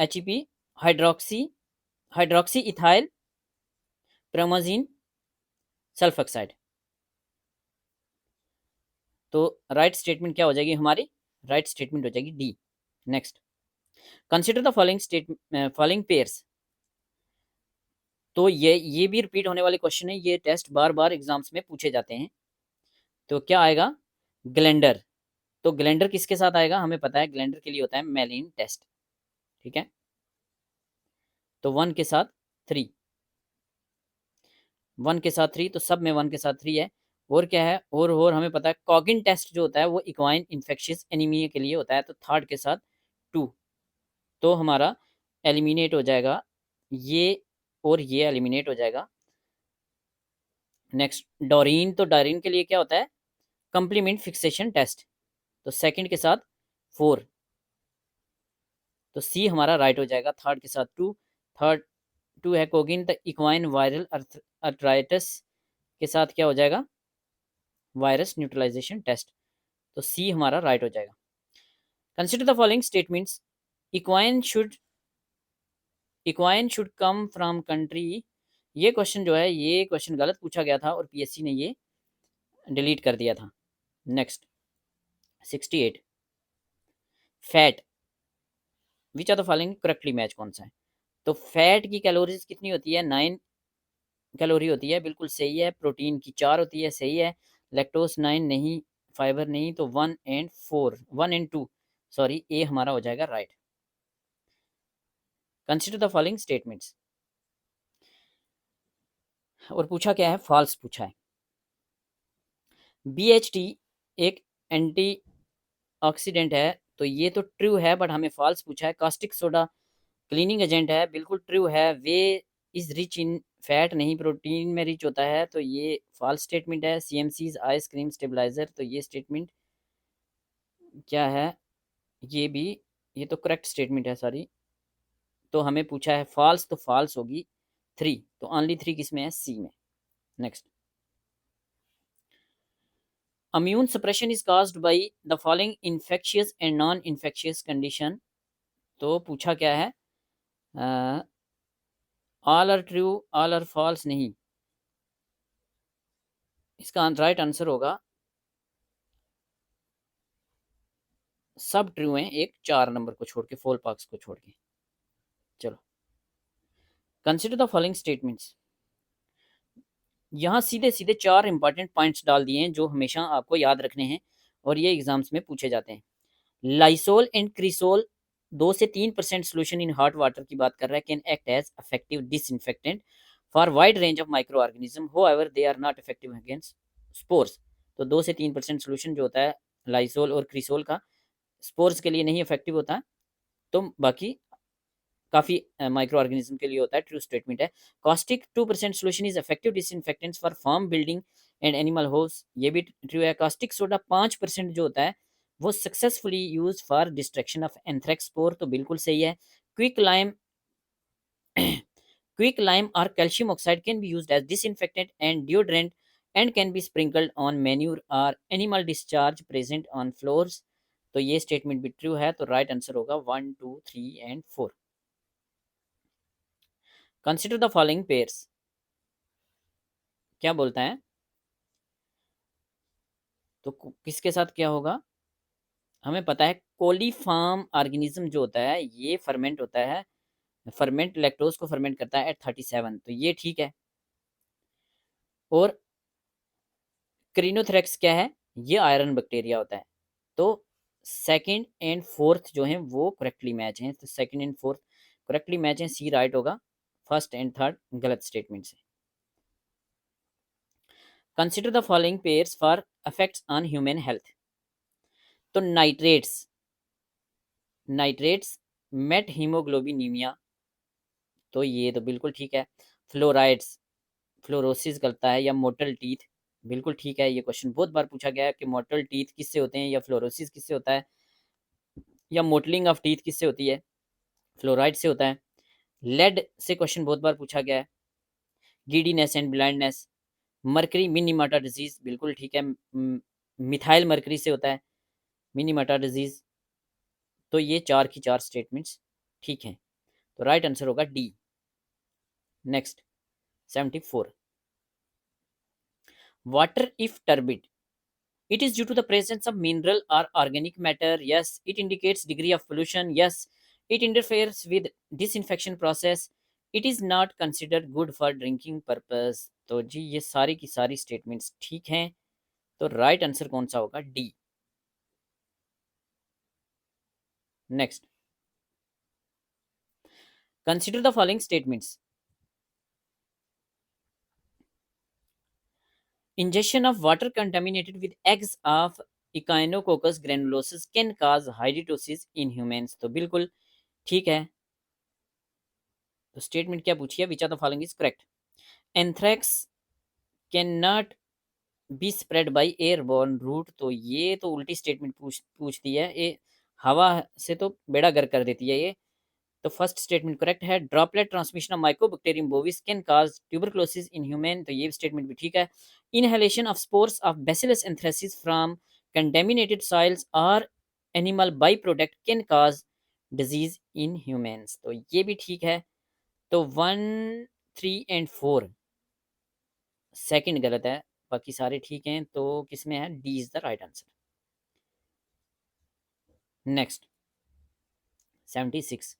Speaker 1: HEP, hydroxy hydroxy ethyl promazine sulphoxide. तो राइट स्टेटमेंट क्या हो जाएगी हमारी? राइट स्टेटमेंट हो जाएगी D. Next, consider the following pairs. तो ये भी रिपीट होने वाले क्वेश्चन है, ये टेस्ट बार बार एग्जाम्स में पूछे जाते हैं। तो क्या आएगा? ग्लैंडर। तो ग्लैंडर किसके साथ आएगा? हमें पता है ग्लैंडर के लिए होता है मेलिन टेस्ट, ठीक है। तो 1 के साथ 3, 1 के साथ 3, तो सब में 1 के साथ 3 है। और क्या है? और हमें पता है कॉगिन टेस्ट जो होता है वो इक्वाइन इन्फेक्शियस एनीमिया के लिए होता है, तो थर्ड के साथ 2। तो हमारा एलिमिनेट हो जाएगा, ये और ये एलिमिनेट हो जाएगा। नेक्स्ट डोरीन, तो डोरीन के लिए क्या होता है, कंप्लीमेंट फिक्सेशन टेस्ट, तो सेकंड के साथ 4, तो सी हमारा राइट हो जाएगा। थर्ड के साथ 2, थर्ड 2 है कोगिन द इक्वाइन वायरल अर्थराइटिस के साथ क्या हो जाएगा, वायरस न्यूट्रलाइजेशन टेस्ट, तो सी हमारा राइट हो जाएगा। Consider the following statements, equine should come from country, ये क्वेश्चन जो है, ये क्वेश्चन गलत पूछा गया था और पीएससी ने ये डिलीट कर दिया था। Next 68, fat which are the following correctly match, कौन सा है, तो फैट की कैलोरीज कितनी होती है, 9 कैलोरी होती है, बिल्कुल सही है। प्रोटीन की 4 होती है, सही है। लैक्टोज 9 नहीं, फाइबर नहीं, तो 1 एंड 2 सॉरी, ए हमारा हो जाएगा right. Consider the following statements, और पूछा क्या है, फॉल्स पूछा है। BHT एक एंटी ऑक्सीडेंट है, तो ये तो ट्रू है, बट हमें फॉल्स पूछा है। कास्टिक सोडा क्लीनिंग एजेंट है, बिल्कुल ट्रू है। Way is rich in fat नहीं, प्रोटीन में रिच होता है, तो ये फॉल्स स्टेटमेंट है। CMC's आइसक्रीम स्टेबलाइजर, तो ये स्टेटमेंट क्या है, ये भी, ये तो करेक्ट स्टेटमेंट है सारी, तो हमें पूछा है फॉल्स, तो फॉल्स होगी 3, तो ओनली 3 किस में है, सी में। Next, immune suppression is caused by the following infectious and non infectious condition, तो पूछा क्या है, all are true, all are false नहीं, इसका राइट आंसर होगा सब ट्रू हैं, एक 4 नंबर को छोड़ के, फोल पार्क्स को छोड़ के। चलो, कंसिडर द फॉलोइंग स्टेटमेंट्स, यहाँ सीधे सीधे 4 इंपॉर्टेंट पॉइंट्स डाल दिए हैं जो हमेशा आपको याद रखने हैं और ये एग्जाम्स में पूछे जाते हैं। लाइसोल एंड क्रिसोल 2 से 3% सोल्यूशन इन हॉट वाटर की बात कर रहा है, can act as effective disinfectant for wide range of micro organism, however they are not effective against spores, तो 2 से 3% सोल्यूशन जो होता है लाइसोल और क्रिसोल का, स्पोर्स के लिए नहीं इफेक्टिव होता है, तो बाकी काफ़ी माइक्रो ऑर्गेनिज्म के लिए होता है, ट्रू स्टेटमेंट है। Caustic 2% solution is effective disinfectants for farm building and animal house, ये भी ट्रू है। कॉस्टिक सोडा 5% जो होता है वो successfully use for destruction of anthrax spore, तो बिल्कुल सही है। क्विक लाइम क्विक लाइम और calcium oxide can be used as disinfectant and deodorant and can be sprinkled on manure और animal discharge present on floors, तो ये स्टेटमेंट भी ट्रू है, तो राइट आंसर होगा 1, 2, 3 and 4। Consider the following pairs, क्या बोलता है, तो किसके साथ क्या होगा, हमें पता है कोलीफार्म ऑर्गेनिज्म जो होता है ये फर्मेंट होता है, फर्मेंट लैक्टोज को फर्मेंट करता है एट 37, तो ये ठीक है। और क्रीनोथ्रेक्स क्या है, ये आयरन बैक्टीरिया होता है, तो सेकंड एंड फोर्थ जो हैं वो करेक्टली मैच हैं, तो second and fourth correctly match हैं, सी राइट होगा। फर्स्ट एंड थर्ड गलत स्टेटमेंट है। Consider the following pairs for effects on human health, तो नाइट्रेट्स मेट हीमोग्लोबिनीमिया, तो ये तो बिल्कुल ठीक है। फ्लोराइड्स फ्लोरोसिस करता है, या मोटल टीथ, बिल्कुल ठीक है। ये क्वेश्चन बहुत बार पूछा गया है कि मोटल टीथ किससे होते हैं, या फ्लोरोसिस किससे होता है, या मोटलिंग ऑफ टीथ किससे होती है, फ्लोराइड से होता है। लेड से क्वेश्चन बहुत बार पूछा गया है। Giddiness and blindness, mercury मिनीमाटा disease, बिल्कुल ठीक है। मिथाइल मर्करी से होता है मिनीमाटा डिजीज, तो ये 4 की 4 स्टेटमेंट्स ठीक हैं, तो राइट आंसर होगा D. Next 74, water if turbid, it is due to the presence of mineral or organic matter, yes. It indicates degree of pollution, yes. It interferes with disinfection process, it is not considered good for drinking purpose, तो जी ये सारी की सारी स्टेटमेंट्स ठीक हैं, तो राइट आंसर कौन सा होगा, D. Next, consider the following statements, ingestion of water contaminated with eggs of Echinococcus granulosus can cause hydrosis in humans, तो बिल्कुल ठीक है। तो स्टेटमेंट क्या पूछी है, which are the following is correct. Anthrax can not be spread by airborne route, तो ये तो उल्टी स्टेटमेंट पूछती है, ये हवा से तो बेड़ा गर्क कर देती है ये। तो फर्स्ट स्टेटमेंट करेक्ट है। Droplet transmission of mycobacterium bovis can cause tuberculosis in human, तो ये स्टेटमेंट भी ठीक है। Inhalation of spores of bacillus anthracis from contaminated soils और animal by product can cause disease in humans, तो ये भी ठीक है। तो 1, 3 एंड 4 सेकंड गलत है, बाकी सारे ठीक हैं। तो किसमें है, D is the right answer. Next 76,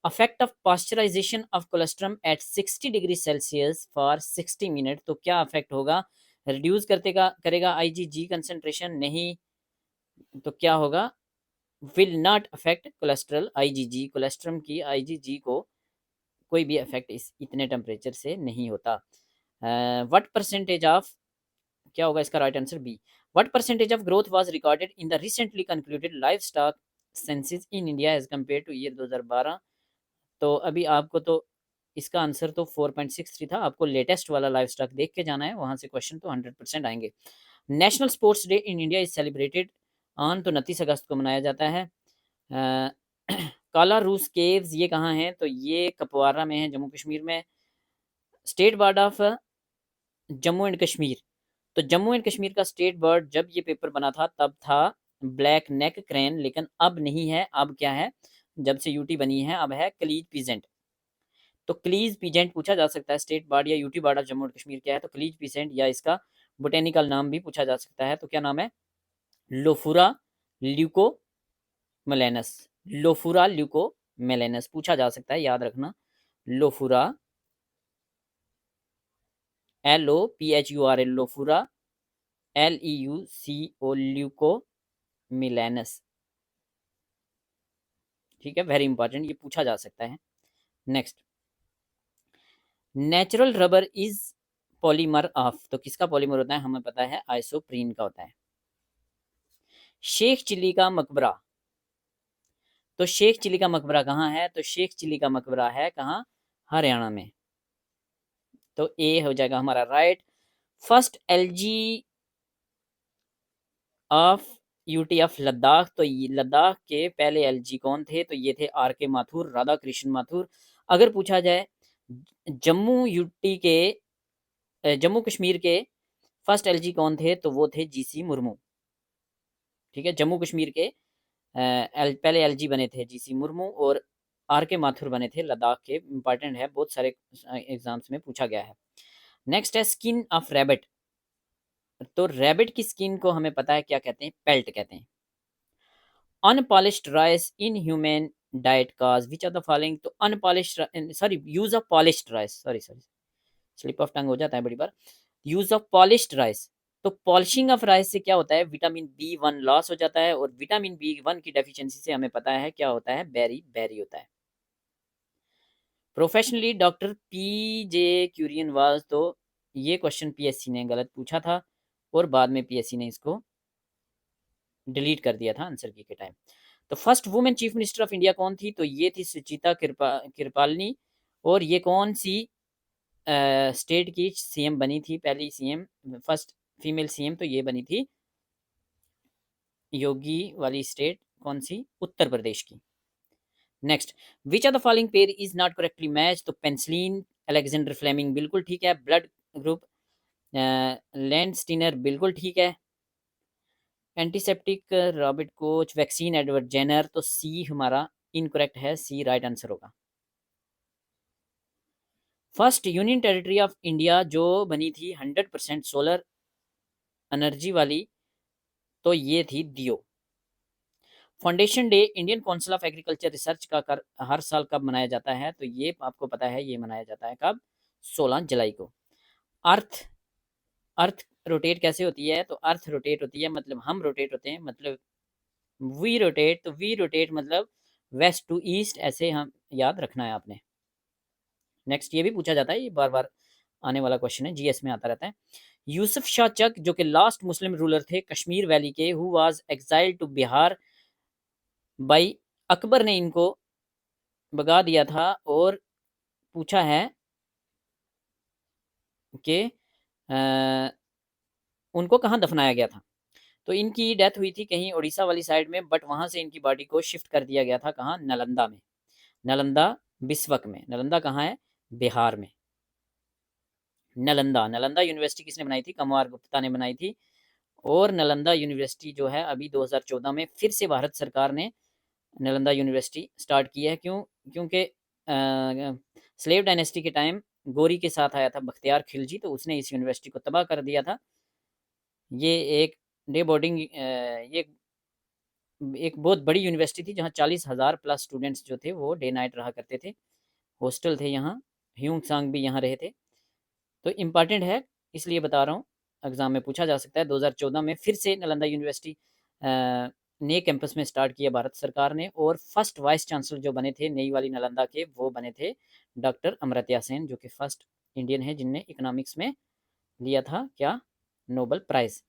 Speaker 1: affect of pasteurization of colostrum at 60 degree Celsius for 60 minute, तो क्या अफेक्ट होगा, रिड्यूस करेगा आईजीजी कंसेंट्रेशन, नहीं, तो क्या होगा, will not affect cholesterol IgG, colostrum की आईजीजी को कोई भी अफेक्ट इस इतने टेम्परेचर से नहीं होता। व्हाट परसेंटेज ऑफ, क्या होगा इसका right answer B, what percentage of growth was recorded in the recently concluded livestock census in India as compare to year 2012, तो अभी आपको तो इसका आंसर तो 4.63 था, आपको लेटेस्ट वाला लाइफ स्टॉक देख के जाना है, वहां से क्वेश्चन तो 100% आएंगे। National sports day in India is celebrated on, तो 29 अगस्त को मनाया जाता है। काला रूस केव्स ये कहाँ है, तो ये कपवारा में है, जम्मू कश्मीर में। State bird of Jammu and Kashmir, तो जम्मू एंड कश्मीर का स्टेट बर्ड जब ये पेपर बना था तब था ब्लैक नेक क्रेन, लेकिन अब नहीं है, अब क्या है, जब से यूटी बनी है अब है क्लीज पीजेंट। तो क्लीज पीजेंट पूछा जा सकता है, स्टेट बर्ड या UT bird of Jammu and Kashmir क्या है, तो क्लीज पीजेंट, या इसका बोटेनिकल नाम भी पूछा जा सकता है, तो क्या नाम है, लोफुरा ल्यूको मेलेनस, लोफुरा ल्यूको मेलेनस पूछा जा सकता है, याद रखना, लोफुरा LOPHURA लोफुरा LEUCO ल्यूको मिलेनस, ठीक है, वेरी इंपॉर्टेंट, ये पूछा जा सकता है। Next, natural rubber is polymer of, तो किसका पॉलीमर होता है, हमें पता है आइसोप्रीन का होता है। शेख चिली का मकबरा, तो शेख चिली का मकबरा कहाँ है, तो शेख चिली का मकबरा है कहाँ, हरियाणा में, तो ए हो जाएगा हमारा right. First LG of UT of Ladakh, तो लद्दाख के पहले एलजी कौन थे, तो ये थे आर के माथुर, राधा कृष्ण माथुर। अगर पूछा जाए जम्मू यूटी के जम्मू कश्मीर के फर्स्ट एलजी कौन थे, तो वो थे जीसी मुर्मू, ठीक है, जम्मू कश्मीर के पहले एलजी बने थे जीसी मुर्मू, और आर के माथुर बने थे लद्दाख के, इंपॉर्टेंट है, बहुत सारे एग्जाम्स में पूछा गया है। नेक्स्ट है स्किन ऑफ रैबिट, तो रैबिट की स्किन को हमें पता है क्या कहते हैं, पेल्ट कहते हैं। Unpolished rice in human diet cause which are the following, तो unpolished, sorry, use of polished rice, sorry sorry, slip of tongue हो जाता है बड़ी बार, यूज ऑफ पॉलिश्ड राइस, तो पॉलिशिंग ऑफ राइस से क्या होता है, विटामिन B1 लॉस हो जाता है, और विटामिन B1 की डेफिशिएंसी से हमें पता है क्या होता है, बेरी बेरी होता है। प्रोफेशनली डॉक्टर PJ क्यूरियन वाज, तो ये क्वेश्चन पीएससी ने गलत पूछा था, और बाद में पीएससी ने इसको डिलीट कर दिया था आंसर की के टाइम। तो first women chief minister of India कौन थी, तो ये थी सुचिता कृपालनी, और ये कौन सी स्टेट की सीएम बनी थी, पहली सीएम, फर्स्ट फीमेल सीएम, तो ये बनी थी योगी वाली स्टेट, कौन सी, उत्तर प्रदेश की। Next, which are the following pair is not correctly match, तो पेंसिलिन अलेक्जेंडर फ्लेमिंग बिल्कुल ठीक है, ब्लड ग्रुप लैंड स्टीनर बिल्कुल ठीक है, antiseptic Robert Koch, vaccine Edward Jenner, तो सी हमारा इनकरेक्ट है, सी राइट आंसर होगा। First union territory of India जो बनी थी 100% सोलर एनर्जी वाली, तो ये थी दियो। Foundation day Indian council of agriculture research का हर साल कब मनाया जाता है, तो ये आपको पता है, ये मनाया जाता है कब, 16 जुलाई को। अर्थ अर्थ रोटेट कैसे होती है, तो अर्थ रोटेट होती है मतलब हम रोटेट होते हैं, मतलब वी रोटेट, तो वी रोटेट मतलब वेस्ट टू ईस्ट, ऐसे हम याद रखना है आपने। नेक्स्ट, ये भी पूछा जाता है, ये बार बार आने वाला क्वेश्चन है, जीएस में आता रहता है। यूसुफ शाह चक जो कि लास्ट मुस्लिम रूलर थे कश्मीर वैली के, who was exiled to Bihar by Akbar ने इनको भगा दिया था, और पूछा है कि उनको कहाँ दफनाया गया था। तो इनकी डेथ हुई थी कहीं उड़ीसा वाली साइड में, बट वहाँ से इनकी बॉडी को शिफ्ट कर दिया गया था कहाँ, नालंदा में। नालंदा बिस्वक में। नालंदा कहाँ है, बिहार में। नालंदा, नालंदा यूनिवर्सिटी किसने बनाई थी, कुमार गुप्ता ने बनाई थी। और नालंदा यूनिवर्सिटी जो है अभी 2014 में फिर से भारत सरकार ने नालंदा यूनिवर्सिटी स्टार्ट की है। क्यों, क्योंकि स्लेव डायनेस्टी के टाइम गोरी के साथ आया था बख्तियार खिलजी, तो उसने इस यूनिवर्सिटी को तबाह कर दिया था। ये एक डे बोर्डिंग, ये एक बहुत बड़ी यूनिवर्सिटी थी जहाँ 40,000 प्लस स्टूडेंट्स जो थे वो डे नाइट रहा करते थे। हॉस्टल थे यहाँ, ह्यूंग सांग भी यहाँ रहे थे। तो इम्पॉर्टेंट है इसलिए बता रहा हूँ, एग्जाम में पूछा जा सकता है। 2014 में फिर से नालंदा यूनिवर्सिटी नए कैंपस में स्टार्ट किया भारत सरकार ने, और फर्स्ट वाइस चांसलर जो बने थे नई वाली नालंदा के, वो बने थे डॉक्टर अमर्त्य सेन, जो कि फर्स्ट इंडियन है जिनने इकोनॉमिक्स में लिया था क्या, नोबेल प्राइज।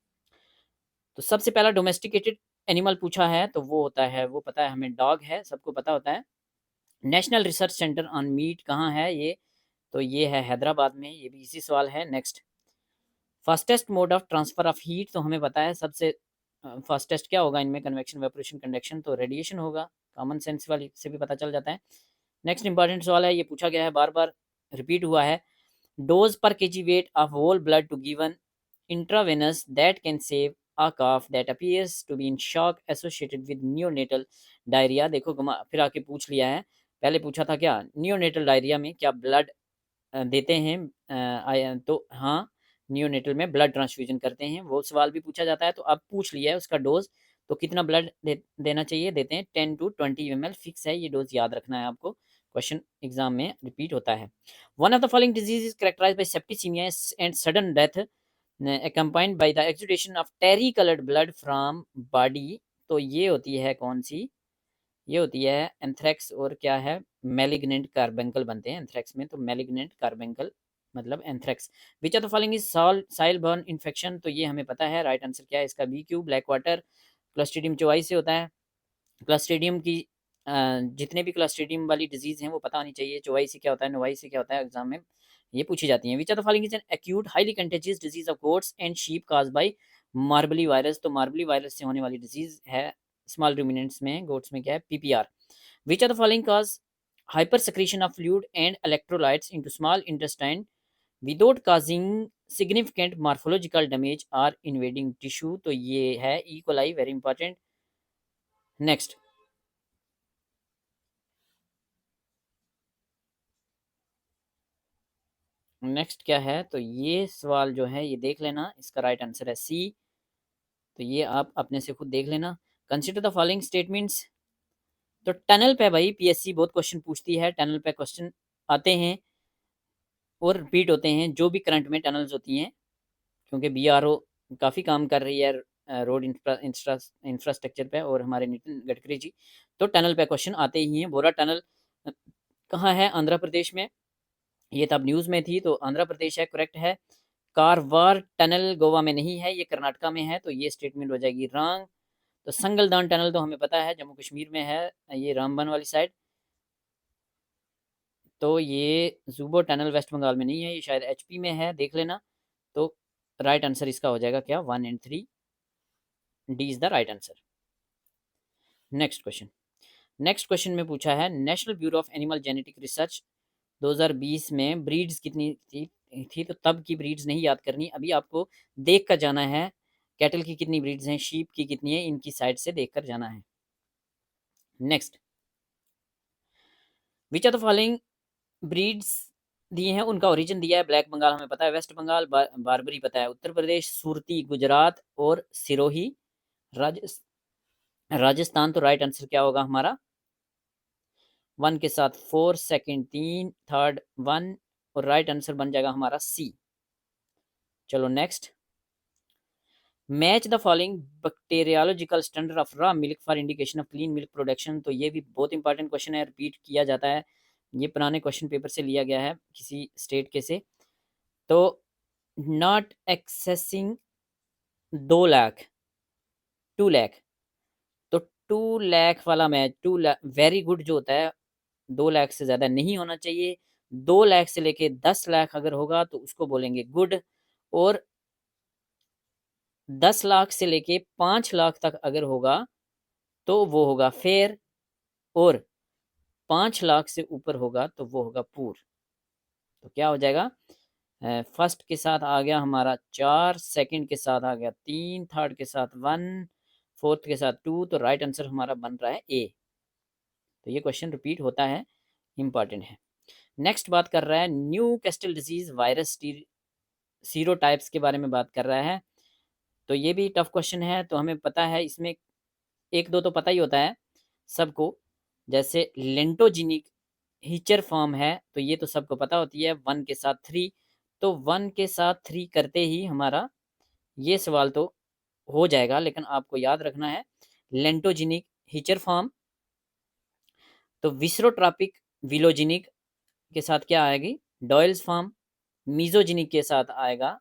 Speaker 1: तो सबसे पहला डोमेस्टिकेटेड एनिमल पूछा है तो वो होता है, वो पता है हमें, डॉग है, सबको पता होता है। National research centre on meat कहाँ है ये, तो ये है हैदराबाद में। ये भी इसी सवाल है। Next, fastest mode of transfer of heat, तो हमें पता है सबसे फास्टेस्ट क्या होगा इनमें, कन्वेक्शन, वेपोरेशन, कंडक्शन, तो रेडिएशन होगा। कॉमन सेंस वाली से भी पता चल जाता है। नेक्स्ट इंपॉर्टेंट सवाल है, ये पूछा गया है, बार बार रिपीट हुआ है। Dose per KG weight of whole blood to given intravenous that can save a cough that appears to be in shock associated with neonatal diarrhea। देखो घुमा फिर आके पूछ लिया है। पहले पूछा था क्या, नियोनेटल डायरिया में क्या ब्लड देते हैं, तो हाँ, नियोनेटल में ब्लड ट्रांसफ्यूजन करते हैं, वो सवाल भी पूछा जाता है। तो अब पूछ लिया है उसका डोज, तो कितना ब्लड देना चाहिए, देते हैं 10 to 20 ml, फिक्स है ये डोज, याद रखना है आपको, क्वेश्चन एग्जाम में रिपीट होता है। One of the following disease is characterized by septicemia and sudden death accompanied by the exudation of terry colored blood from body। तो ये होती है कौन सी, ये होती है एंथ्रेक्स, और क्या है, मैलिग्नेंट कार्बेंकल बनते हैं एंथ्रेक्स में, तो मैलिग्नेंट कार्बेंकल मतलब anthrax. Which of the following is soil borne infection, तो ये हमें पता है, राइट आंसर क्या है इसका, B Q, black water. Clostridium chauvoei से होता है। क्लस्ट्रीडियम की जितने भी क्लस्ट्रीडियम वाली डिजीज हैं वो पता होनी चाहिए। चौवाई से क्या होता है, नोवाई से क्या होता है, एग्जाम में ये पूछी जाती हैं। Which are the following is an acute highly contagious disease of goats and sheep caused by morbilli virus, तो मार्बली वायरस से होने वाली डिजीज है स्मॉल रूमिनेंट्स में, गोट्स में क्या है, PPR. Which are the following cause hyper secretion of fluid and electrolytes into small intestine without causing significant morphological damage or invading tissue, तो ये है E coli, very important. Next, next क्या है, तो ये सवाल जो है ये देख लेना, इसका राइट आंसर है सी। तो ये आप अपने से खुद देख लेना। कंसिडर द फॉलोइंग स्टेटमेंट्स, तो टनल पे भाई पीएससी बहुत क्वेश्चन पूछती है, टनल पे क्वेश्चन आते हैं और रिपीट होते हैं जो भी करंट में टनल्स होती हैं, क्योंकि बीआरओ काफ़ी काम कर रही है रोड इंफ्रास्ट्रक्चर पे, और हमारे नितिन गडकरी जी, तो टनल पे क्वेश्चन आते ही हैं। बोरा टनल कहाँ है, आंध्र प्रदेश में, ये तब न्यूज़ में थी, तो आंध्र प्रदेश है, करेक्ट है। कारवार टनल गोवा में नहीं है, ये कर्नाटका में है, तो ये स्टेटमेंट हो जाएगी रॉन्ग। तो संगलदान टनल तो हमें पता है जम्मू कश्मीर में है, ये रामबन वाली साइड। तो ये जुबो टनल वेस्ट बंगाल में नहीं है, ये शायद एचपी में है, देख लेना। तो राइट आंसर इसका हो जाएगा क्या, 1 and 3, D is the right answer. Next question, next question में पूछा है, national bureau of animal genetic research 2020 में ब्रीड्स कितनी थी, तो तब की ब्रीड्स नहीं याद करनी, अभी आपको देख कर जाना है, कैटल की कितनी ब्रीड्स हैं, शीप की कितनी है, इनकी साइड से देख कर जाना है। Next, which are the following breeds दिए हैं, उनका ओरिजिन दिया है, ब्लैक बंगाल हमें पता है, वेस्ट बंगाल, बारबरी पता है, उत्तर प्रदेश, सुरती गुजरात, और सिरोही राजस्थान। तो राइट आंसर क्या होगा हमारा, 1 के साथ 4, सेकंड 3, थर्ड 1, और राइट आंसर बन जाएगा हमारा सी। चलो next, match the following bacteriological standard of raw milk for indication of clean milk production, तो ये भी बहुत इंपॉर्टेंट क्वेश्चन है, रिपीट किया जाता है, ये पुराने क्वेश्चन पेपर से लिया गया है किसी स्टेट के से। तो नॉट एक्सेसिंग 2 लाख, 2 लाख, तो 2 लाख वाला मैच, 2 लाख वेरी गुड जो होता है, 2 लाख से ज़्यादा नहीं होना चाहिए, 2 लाख से लेके 10 लाख अगर होगा तो उसको बोलेंगे गुड, और 10 लाख से लेके 5 लाख तक अगर होगा तो वो होगा फेयर, और 5 लाख से ऊपर होगा तो वो होगा पुअर। तो क्या हो जाएगा, फर्स्ट के साथ आ गया हमारा 4, सेकंड के साथ आ गया 3, थर्ड के साथ 1, फोर्थ के साथ 2, तो राइट आंसर हमारा बन रहा है ए। तो ये क्वेश्चन रिपीट होता है, इंपॉर्टेंट है। नेक्स्ट बात कर रहा है न्यू कैस्टल डिजीज वायरस सीरोटाइप्स के बारे में बात कर रहा है। तो ये भी टफ क्वेश्चन है, तो हमें पता है इसमें एक दो तो पता ही होता है सबको, जैसे लेंटोजिनिक हीचर फॉर्म है, तो ये तो सबको पता होती है 1 के साथ 3, तो 1 के साथ 3 करते ही हमारा ये सवाल तो हो जाएगा, लेकिन आपको याद रखना है लेंटोजिनिक हीचर फॉर्म। तो विसरोट्रॉपिक विलोजिनिक के साथ क्या आएगी, डॉयल्स फॉर्म। मीजोजिनिक के साथ आएगा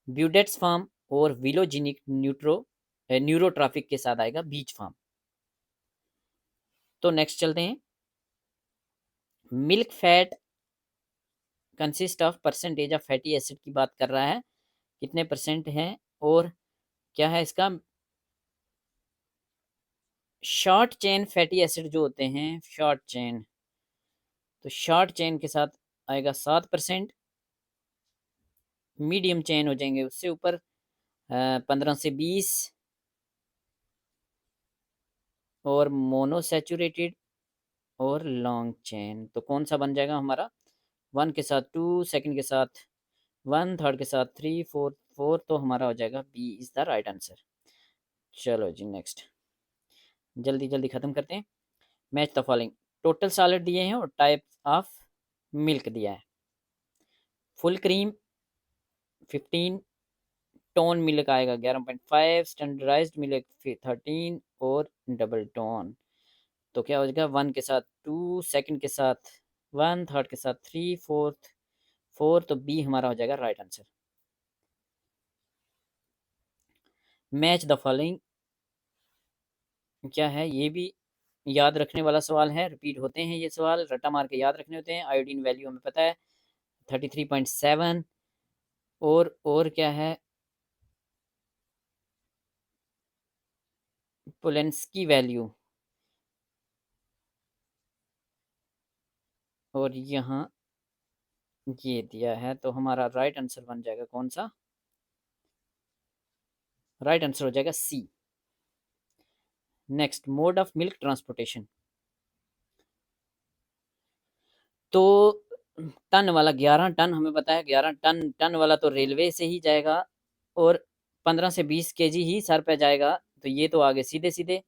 Speaker 1: ब्यूडेट्स फॉर्म, और विलोजिनिक न्यूरोट्रॉपिक के साथ आएगा बीच फॉर्म। तो नेक्स्ट चलते हैं, milk fat consist of percentage of fatty acid की बात कर रहा है, कितने परसेंट हैं, और क्या है इसका, शॉर्ट चेन फैटी एसिड जो होते हैं शॉर्ट चेन, तो शॉर्ट चेन के साथ आएगा 7%, मीडियम चेन हो जाएंगे उससे ऊपर 15 से 20, और मोनोसैचुरेटेड और लॉन्ग चेन, तो कौन सा बन जाएगा हमारा, 1 के साथ 2, सेकंड के साथ 1, थर्ड के साथ 3, फोर्थ 4, तो हमारा हो जाएगा B is the right answer. चलो जी नेक्स्ट, जल्दी जल्दी खत्म करते हैं। Match the following, total solid दिए हैं और टाइप ऑफ मिल्क दिया है। फुल क्रीम 15, टोन मिल्क आएगा 11.5, स्टैंडर्डाइज्ड मिल्क 13, और डबल टोन। तो क्या हो जाएगा, 1 के साथ 2, सेकंड के साथ 1, थर्ड के साथ 3, फोर्थ 4, तो बी हमारा हो जाएगा right answer. Match the following क्या है, ये भी याद रखने वाला सवाल है, रिपीट होते हैं ये सवाल, रट्टा मार के याद रखने होते हैं। आयोडीन वैल्यू हमें पता है 33.7, और क्या है, पोलेंस्की वैल्यू, और यहाँ ये दिया है, तो हमारा राइट आंसर बन जाएगा कौन सा, राइट आंसर हो जाएगा C. Next, mode of milk transportation, तो टन वाला 11 टन हमें पता है, 11 टन, टन वाला तो रेलवे से ही जाएगा, और 15 से 20 केजी ही सर पे जाएगा, तो ये तो आगे सीधे सीधे।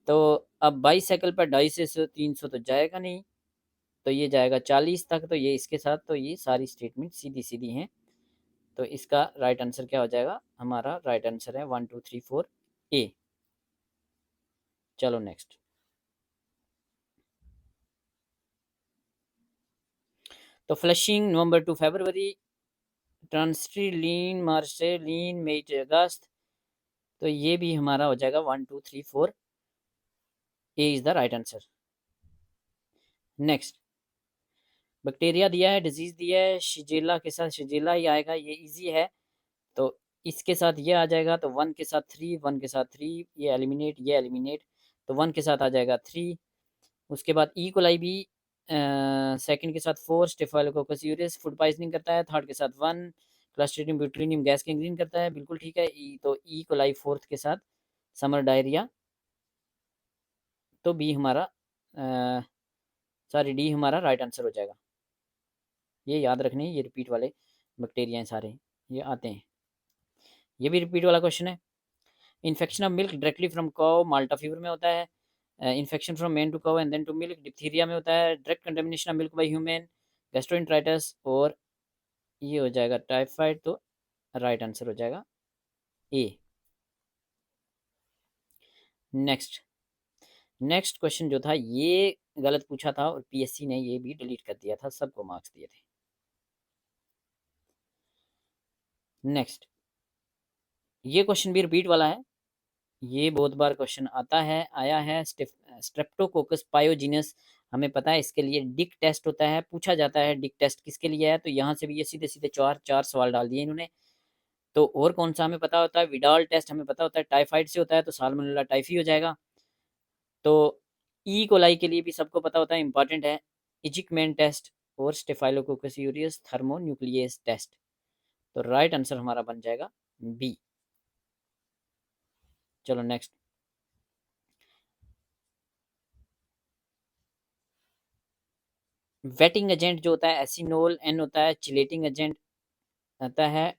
Speaker 1: तो अब बाईसाइकिल पर 250 से 300 तो जाएगा नहीं, तो ये जाएगा 40 तक, तो ये इसके साथ, तो ये सारी स्टेटमेंट सीधी सीधी हैं, तो इसका राइट आंसर क्या हो जाएगा, हमारा राइट आंसर है 1 2 3 4 ए। चलो नेक्स्ट, तो फ्लशिंग नवंबर टू फरवरी, ट्रांसट्रीलीन मार्च से लीन मई से अगस्त, तो ये भी हमारा हो जाएगा 1 2 3 4 ए is the right answer. Next, bacteria दिया है, डिजीज दिया है, शिजेला के साथ शिजेला ही आएगा, ये इजी है, तो इसके साथ ये आ जाएगा, तो 1 के साथ 3, 1 के साथ 3, ये एलिमिनेट, ये एलिमिनेट, तो 1 के साथ आ जाएगा 3। उसके बाद ई कोलाई भी सेकंड के साथ 4, स्टेफाइलोकोकस यूरियस फूड पॉइजनिंग करता है, थर्ड के साथ 1, क्लस्ट्रीडियम ब्यूटेरियम गैस गैंग्रीन करता है, बिल्कुल ठीक है। तो ई कोलाई फोर्थ के साथ समर डायरिया, तो बी हमारा सॉरी डी हमारा राइट आंसर हो जाएगा। ये याद रखने, ये रिपीट वाले बैक्टीरिया हैं सारे, ये आते हैं, ये भी रिपीट वाला क्वेश्चन है। Infection of milk directly from cow Malta fever में होता है, infection from man to cow and then to milk diphtheria में होता है, direct contamination of milk by human gastroenteritis, और ये हो जाएगा टाइफाइड, तो राइट आंसर हो जाएगा ए। नेक्स्ट, नेक्स्ट क्वेश्चन जो था ये गलत पूछा था, और पीएससी ने ये भी डिलीट कर दिया था, सबको मार्क्स दिए थे। नेक्स्ट, ये क्वेश्चन भी रिपीट वाला है, ये बहुत बार क्वेश्चन आता है, आया है, स्ट्रेप्टोकोकस पायोजीनस हमें पता है इसके लिए डिक टेस्ट होता है, पूछा जाता है डिक टेस्ट किसके लिए है, तो यहाँ से भी ये सीधे सीधे चार चार सवाल डाल दिए इन्होंने। तो और कौन सा हमें पता होता है, विडाल टेस्ट हमें पता होता है टाइफाइड से होता है, तो साल्मोनेला टाइफी हो जाएगा। तो ई कोलाई के लिए भी सबको पता होता है, इंपॉर्टेंट है, इजिकमैन टेस्ट और स्टेफाइलोकोकस यूरियस थर्मोन्यूक्लियस टेस्ट। तो राइट आंसर हमारा बन जाएगा बी। चलो नेक्स्ट, वेटिंग एजेंट जो होता है एसिनोल, एन होता है चिलेटिंग एजेंट आता है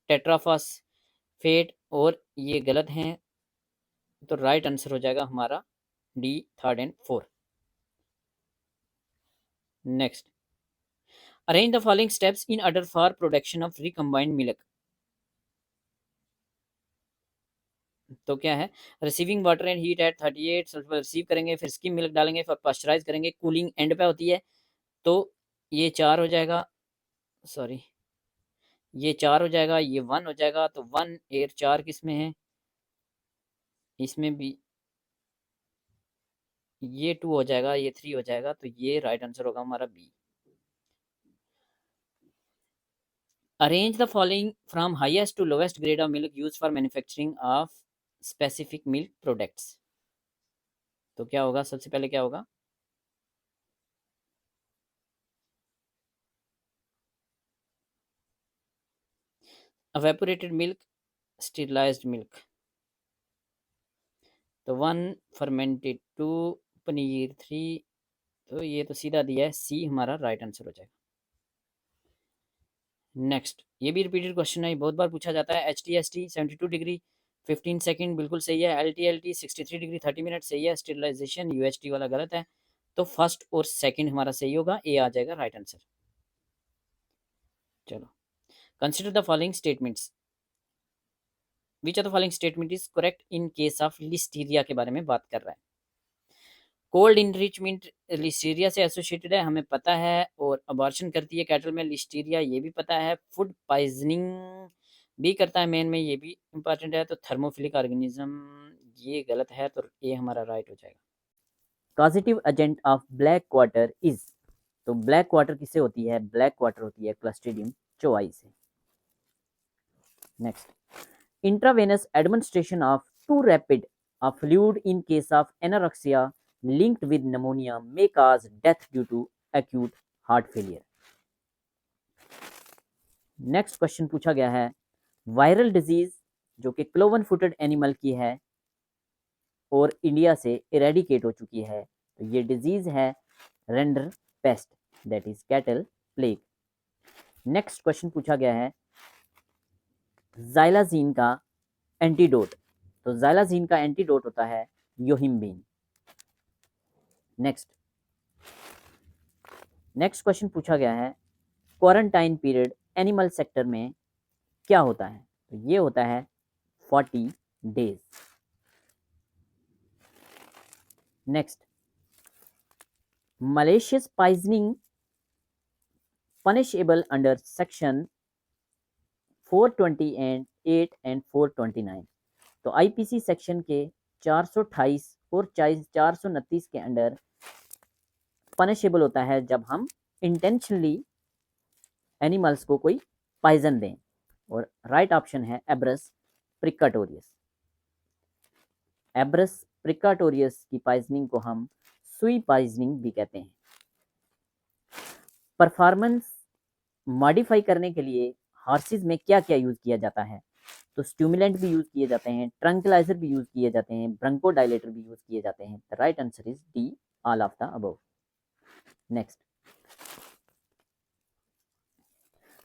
Speaker 1: टेट्राफॉस्फेट, और ये गलत हैं, तो राइट आंसर हो जाएगा हमारा D, third and fourth. Next, arrange the following steps in order for production of recombined milk. तो क्या है, receiving water and heat at 38 sulphur receive करेंगे, फिर स्किम मिल्क डालेंगे, फिर पास्चराइज करेंगे, कूलिंग एंड पे होती है, तो ये 4 हो जाएगा, सॉरी ये 4 हो जाएगा, ये 1 हो जाएगा, तो 1 एयर 4 किस में है, इसमें भी ये 2 हो जाएगा, ये 3 हो जाएगा, तो ये राइट आंसर होगा हमारा B. Arrange the following from highest to lowest grade of milk use for manufacturing of specific milk products. तो क्या होगा, सबसे पहले क्या होगा, evaporated मिल्क, स्टीरलाइज्ड मिल्क, तो 1 फर्मेंटेड 2 पनीर 3, तो ये तो सीधा दिया है, सी हमारा राइट आंसर हो जाएगा। नेक्स्ट, ये भी रिपीटेड क्वेश्चन है, बहुत बार पूछा जाता है, H T S T 72 degree 15 second बिल्कुल सही है, एल टी 63 डिग्री 30 मिनट सही है, स्टेरिलाइजेशन यू एच टी वाला गलत है, तो फर्स्ट और सेकंड हमारा सही होगा, ए आ जाएगा राइट आंसर। चलो, consider the following statements, which of the following statement is correct in case of Listeria के बारे में बात कर रहा है। कोल्ड इनरिचमेंट लिस्टीरिया से एसोसिएटेड है, हमें पता है, और अबॉर्शन करती है कैटल में लिस्टीरिया, ये भी पता है, फूड पॉइजनिंग भी करता है मेन में, ये भी इंपॉर्टेंट है, तो थर्मोफिलिक ऑर्गेनिज्म ये गलत है, तो ये हमारा राइट हो जाएगा। Positive agent of black quarter is, तो ब्लैक क्वार्टर किससे होती है, ब्लैक क्वार्टर होती है क्लस्ट्रीडियम चौआई से। Next, intravenous administration of to rapid of fluid in case of anorexia linked with pneumonia may cause death due to acute heart failure. Next question पूछा गया है, वायरल डिजीज जो कि क्लोवन फुटेड एनिमल की है और इंडिया से इरेडिकेट हो चुकी है, तो ये डिजीज है render paste, that is cattle plague. Next question पूछा गया है, जाइलाजीन का एंटीडोट, तो जाइलाजीन का एंटीडोट होता है योहिम्बिन। नेक्स्ट क्वेश्चन पूछा गया है, क्वारंटाइन पीरियड एनिमल सेक्टर में क्या होता है, तो ये होता है 40 days. Next, malicious poisoning punishable under section 428 and 429, तो आईपीसी सेक्शन के 428 और 429 के अंडर पनिशेबल होता है जब हम इंटेंशनली एनिमल्स को कोई पॉइजन दें, और राइट ऑप्शन है एब्रस प्रिकाटोरियस। एब्रस प्रिकाटोरियस की पॉइजनिंग को हम सुई पॉइजनिंग भी कहते हैं। परफॉर्मेंस मॉडिफाई करने के लिए हॉर्सेस में क्या क्या यूज किया जाता है, तो स्टिमुलेंट भी यूज किए जाते हैं, ट्रंक्लाइजर भी यूज किए जाते हैं, ब्रंकोडाइलेटर भी यूज किए जाते हैं। The right answer is D, all of the above. Next,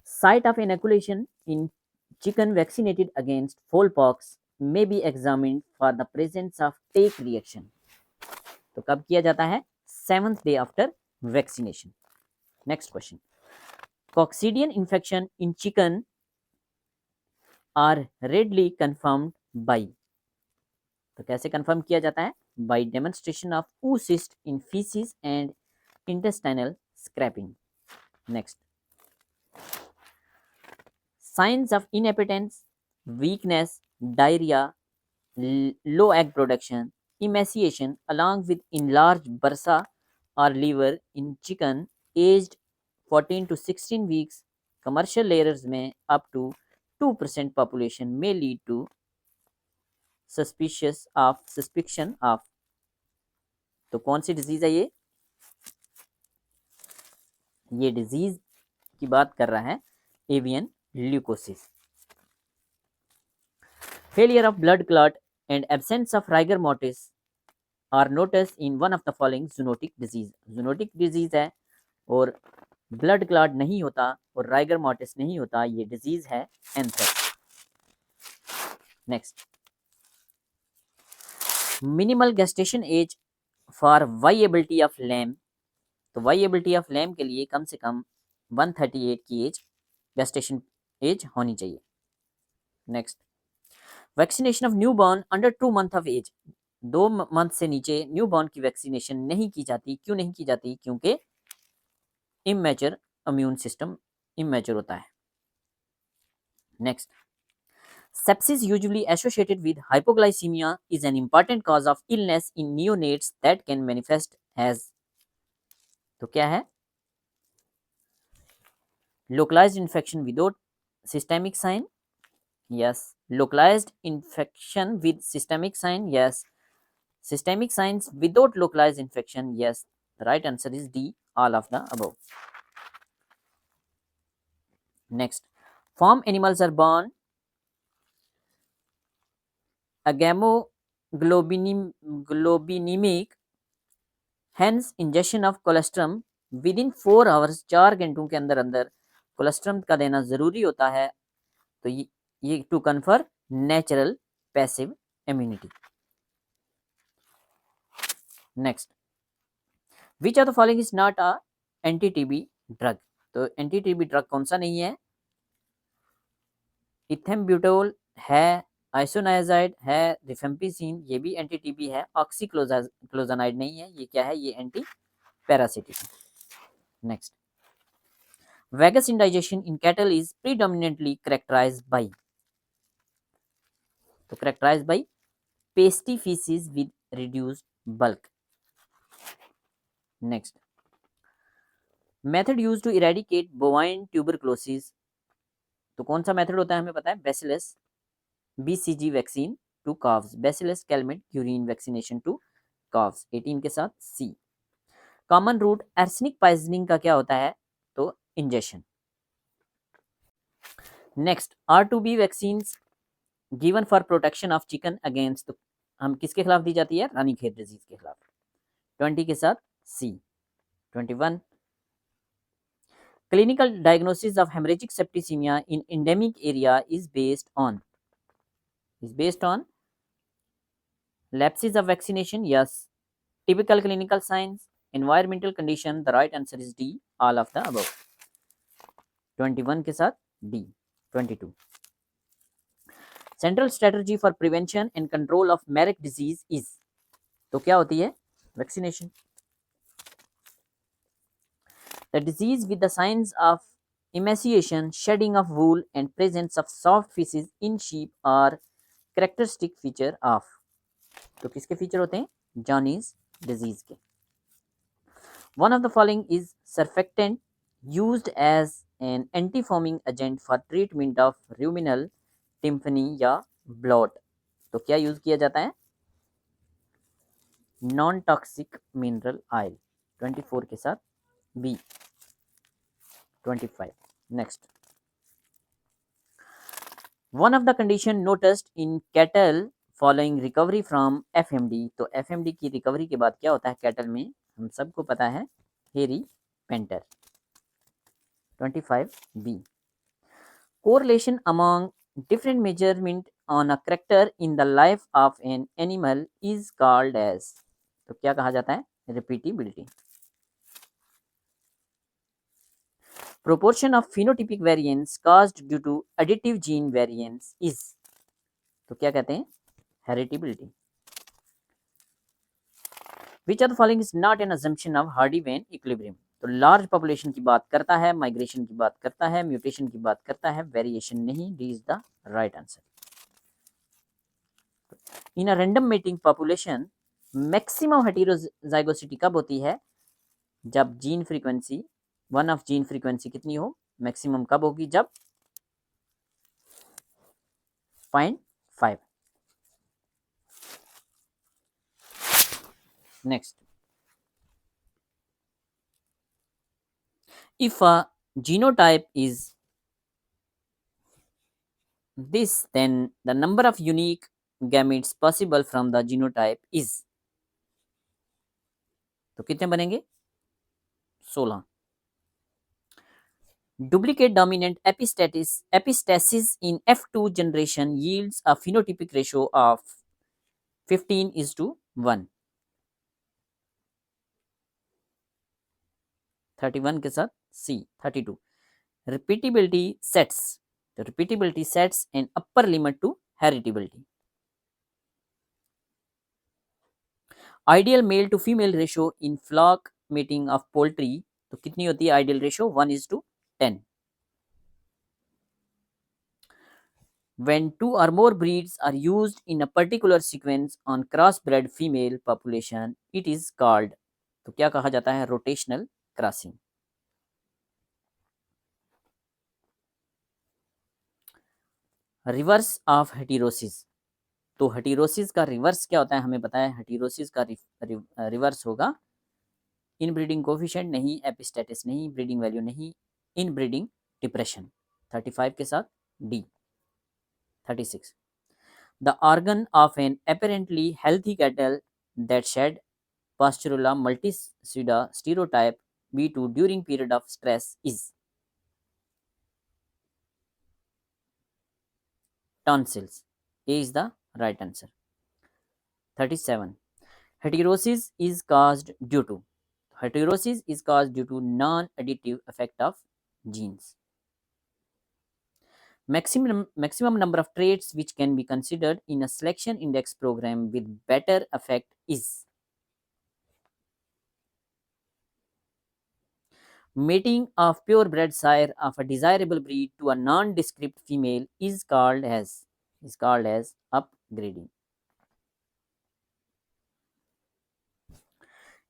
Speaker 1: site of inoculation in chicken vaccinated against fowlpox may be examined for the presence of take reaction, तो कब किया जाता है, 7th day after vaccination। Next question, coccidian infection in chicken are readily confirmed by, तो कैसे कंफर्म किया जाता है, by demonstration of oocyst in faeces and intestinal scraping. Next, signs of inappetence, weakness, diarrhea, low egg production, emaciation along with enlarged bursa or liver in chicken aged 14 to 16 weeks. Commercial layers में up to 2% population may lead to suspicion of. तो कौन सी डिजीज है ये डिजीज की बात कर रहा है avian leukosis. Failure of blood clot and absence of rigor mortis are noticed in one of the following zoonotic disease. zoonotic disease है और ब्लड क्लॉट नहीं होता और राइगर मोर्टिस नहीं होता, ये डिजीज है anthrax. Next, minimal gestation age for viability of lamb. तो वाइएबिलिटी ऑफ लैम के लिए कम से कम 138 की एज गेस्टेशन एज होनी चाहिए. Next, vaccination of newborn under 2 month of age. 2 month से नीचे न्यू बॉर्न की वैक्सीनेशन नहीं की जाती. क्यों नहीं की जाती? क्योंकि इमैच्योर इम्यून सिस्टम इमैच्योर होता है. Next, sepsis usually associated with hypoglycemia is an important cause of illness in neonates that can manifest as. तो क्या है? localized infection without systemic sign. Yes. localized infection with systemic sign. Yes. systemic signs without localized infection. Yes. The right answer is D, all of the above. Next, farm animals are born agamoglobinemic, hence ingestion of colostrum within 4 hours. 4 घंटों के अंदर अंदर कोलेस्ट्रम का देना जरूरी होता है. तो ये to confer natural passive immunity. Next, which of the following is not a anti TB drug. तो एंटी टीबी ड्रग कौन सा नहीं है? इथेम्ब्यूटोल है, आइसोनाइजाइड है, रिफेम्पिसिन ये भी एंटी टीबी है. ऑक्सीक्लोजानाइड नहीं है. ये क्या है? ये anti parasitic. Next, vagus indigestion in cattle is predominantly characterised by. तो characterised by pasty faeces with reduced bulk. Next, method used to eradicate bovine tuberculosis. तो कौन सा मेथड होता है? हमें पता है, bacillus BCG vaccine to cows, bacillus Calmette Guerin vaccination to cows. 18 के साथ C. Common route arsenic poisoning का क्या होता है? तो injection. Next, R2B vaccine given for protection of chicken against. तो हम किसके खिलाफ दी जाती है? रानीखेत डिजीज के खिलाफ. 20 के साथ C. 21, clinical diagnosis of hemorrhagic septicemia in endemic area is based on lapses of vaccination. Yes. Typical clinical signs, environmental condition. The right answer is D, all of the above. 21 के साथ D. 22, central strategy for prevention and control of Marek disease is. तो क्या होती है? Vaccination. The disease with the signs of emaciation, shedding of wool and presence of soft feces in sheep are characteristic feature of. तो किसके फीचर होते हैं? जॉनीज डिजीज के. One of the following is surfactant used as an anti-foaming agent for treatment of ruminal tympani या bloat. तो क्या यूज किया जाता है? Non toxic mineral oil. 24 के साथ B. 25. Next, one of the condition noticed in cattle following recovery from FMD. तो FMD की रिकवरी के बाद क्या होता है कैटल में? हम सबको पता है, हेरी painter. 25 B. Correlation among different measurement on a character in the life of an animal is called as. तो क्या कहा जाता है? Repeatability. Proportion of phenotypic variance caused due to additive gene variance is. तो क्या कहते हैं? Heritability. Which of the following is not an assumption of Hardy-Wayne equilibrium. तो लार्ज पॉपुलेशन की बात करता है, माइग्रेशन की बात करता है, म्यूटेशन की बात करता है, वेरिएशन नहीं. D is the right answer. In a random mating population maximum heterozygosity कब होती है? जब gene frequency 1 of gene frequency कितनी हो, मैक्सिमम कब होगी, जब 0.5. Next, if a genotype is this, then the number of unique gametes possible from the genotype is, तो कितने बनेंगे, 16. Duplicate dominant epistasis in F2 generation yields a phenotypic ratio of 15:1. 31 के साथ C. 32. Repeatability sets. The repeatability sets an upper limit to heritability. Ideal male to female ratio in flock mating of poultry, तो कितनी होती है ideal ratio, 1:10. When 2 or more breeds are used in a particular sequence on crossbred female population, it is called, तो क्या कहा जाता है, rotational crossing. Reverse of heterosis, तो हेटेरोसिस का रिवर्स क्या होता है हमें पता है, हेटेरोसिस का रिवर्स होगा इनब्रीडिंग कोफिशिएंट नहीं, एपिस्टेटिस नहीं, ब्रीडिंग वैल्यू नहीं, इनब्रीडिंग डिप्रेशन. 35 के साथ D. 36. The organ of an apparently healthy cattle that shed Pasteurella multicida stereotype B2 during period of stress is tonsils. A is the right answer. 37. Heterosis is caused due to, heterosis is caused due to non-additive effect of genes. Maximum number of traits which can be considered in a selection index program with better effect is, mating of purebred sire of a desirable breed to a nondescript female is called as upgrading.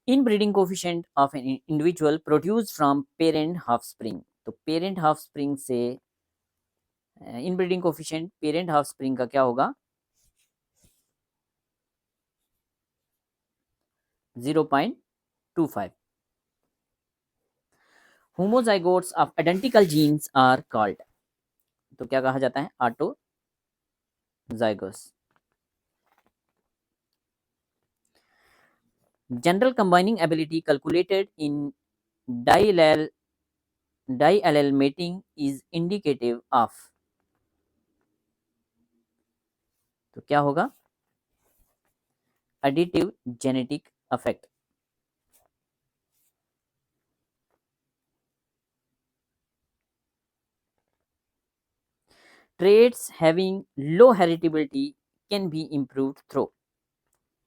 Speaker 1: Inbreeding coefficient of an individual produced from parent offspring, तो parent offspring से इनब्रीडिंग कोफिशिएंट पेरेंट ऑफस्प्रिंग का क्या होगा, 0.25. Homozygotes of identical genes are called, तो क्या कहा जाता है, autozygous. General combining ability calculated in diallel mating is indicative of, तो क्या होगा, additive genetic effect. Traits having low heritability can be improved through,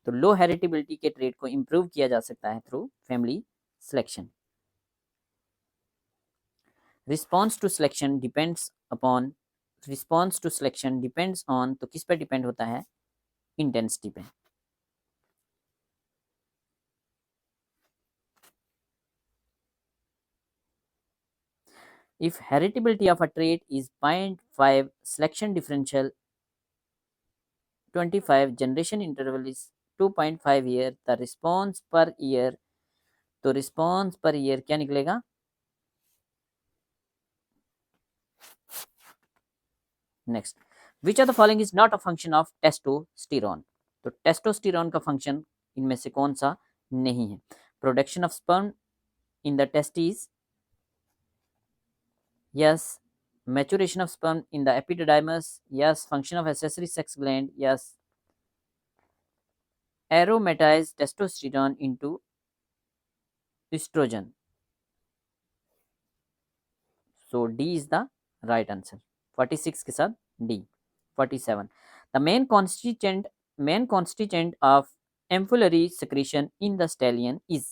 Speaker 1: तो लो हेरिटेबिलिटी के ट्रेट को इंप्रूव किया जा सकता है through family selection. Response to selection depends on, तो किस पे डिपेंड होता है, इंटेंसिटी पे. If heritability of a trait is 0.5, selection differential 25, generation interval is 2.5 year, the response per year, तो रिस्पॉन्स पर ईयर क्या निकलेगा, next. Which of the following is not a function of testosterone, तो टेस्टोस्टेरोन का फंक्शन इनमें से कौन सा नहीं है, production of sperm in the testis, yes. Maturation of sperm in the epididymis, yes. Function of accessory sex gland, yes. Aromatize testosterone into estrogen, so D is the right answer. 46 के साथ D. 47. The main constituent of ampullary secretion in the stallion is,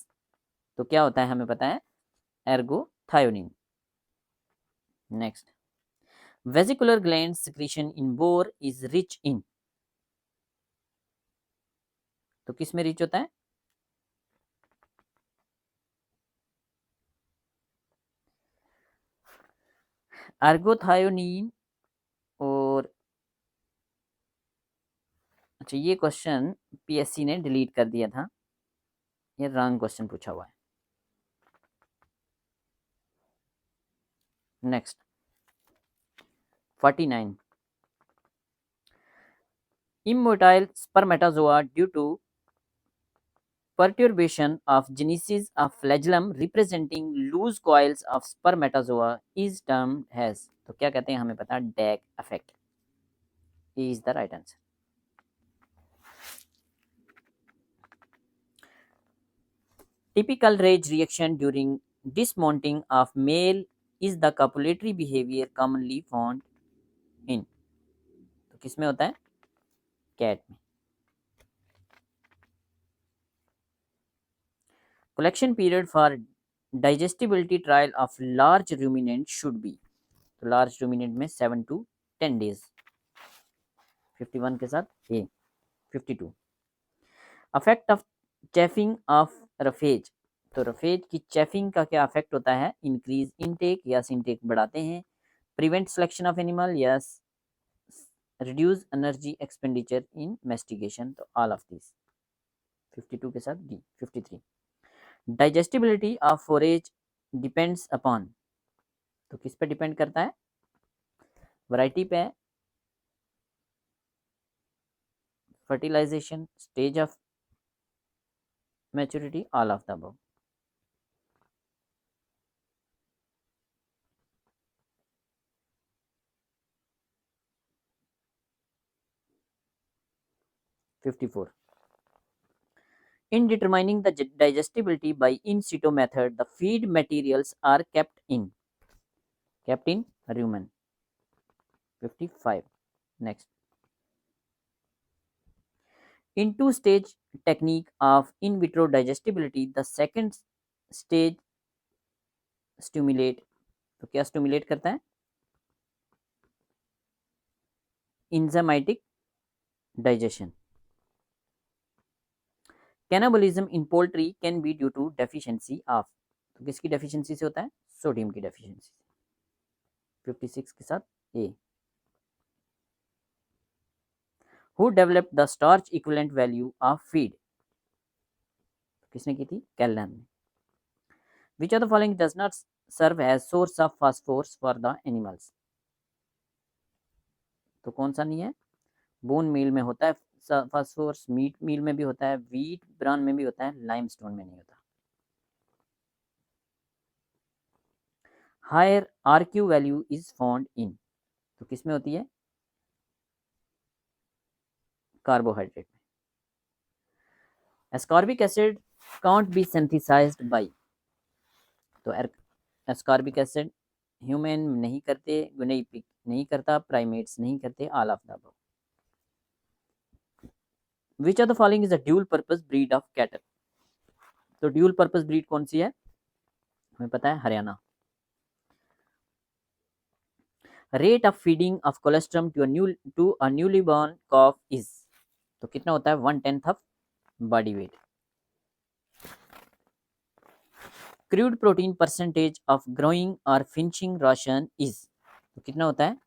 Speaker 1: तो क्या होता है हमें पता है, ergothioneine. Next. Vesicular gland secretion in boar is rich in, तो किस में रिच होता है, अर्गोथायोनिन और अच्छा ये क्वेश्चन पीएससी ने डिलीट कर दिया था, ये रॉन्ग क्वेश्चन पूछा हुआ है। Next 49 immotile spermatozoa due to perturbation of genesis of flagellum representing loose coils of spermatozoa is termed as, तो क्या कहते हैं हमें पता, dack effect is the right answer. Typical rage reaction during dismounting of male is the copulatory behavior commonly found in, तो किस में होता है, कैट में। Collection period for digestibility trial of large ruminant should be, तो लार्ज रूमिनेंट में 7 to 10 days। 51 के साथ ए। 52 अफेक्ट ऑफ चेफिंग ऑफ रफेज, तो रफेज की चेफिंग का क्या अफेक्ट होता है, इंक्रीज इनटेक, यस इनटेक बढ़ाते हैं, prevent selection of animal, yes reduce energy expenditure in mastication, तो ऑल ऑफ दिस। 52 के साथ D. 53 digestibility of forage depends upon, तो किस पे डिपेंड करता है, वैरायटी पे, fertilisation, stage of maturity, all of the above. In determining the digestibility by in situ method, the feed materials are kept in rumen. 55 next in two stage technique of in vitro digestibility, the second stage stimulate, तो क्या स्टिमुलेट करता है, enzymatic digestion. Cannibalism in poultry can be due to deficiency of, तो किसकी डेफिशिएंसी से होता है, सोडियम की डेफिशिएंसी। 56 के साथ ए। Who developed the starch equivalent value of feed, किसने की थी, कैल्लन ने। Which of the following does not serve as source of phosphorus for the animals, तो कौन सा नहीं है, बोन मील में होता है फास्फोरस, मीट मील में भी होता है, व्हीट ब्रान में भी होता है, लाइमस्टोन में नहीं होता। Higher RQ value is found in, तो किसमें होती है, कार्बोहाइड्रेट में। Ascorbic acid can't be synthesized by, तो एस्कॉर्बिक एसिड ह्यूमन नहीं करते, नहीं करता, प्राइमेट्स नहीं करते, all of the above. Which of the following is a dual purpose breed of cattle, तो ड्यूल पर्पस ब्रीड कौन सी है, हमें पता है, Haryana. Rate of feeding of colostrum to a newly born calf is, तो कितना होता है, 1/10 of body weight. Crude protein percentage of growing और फिनिशिंग राशन इज, तो कितना होता है,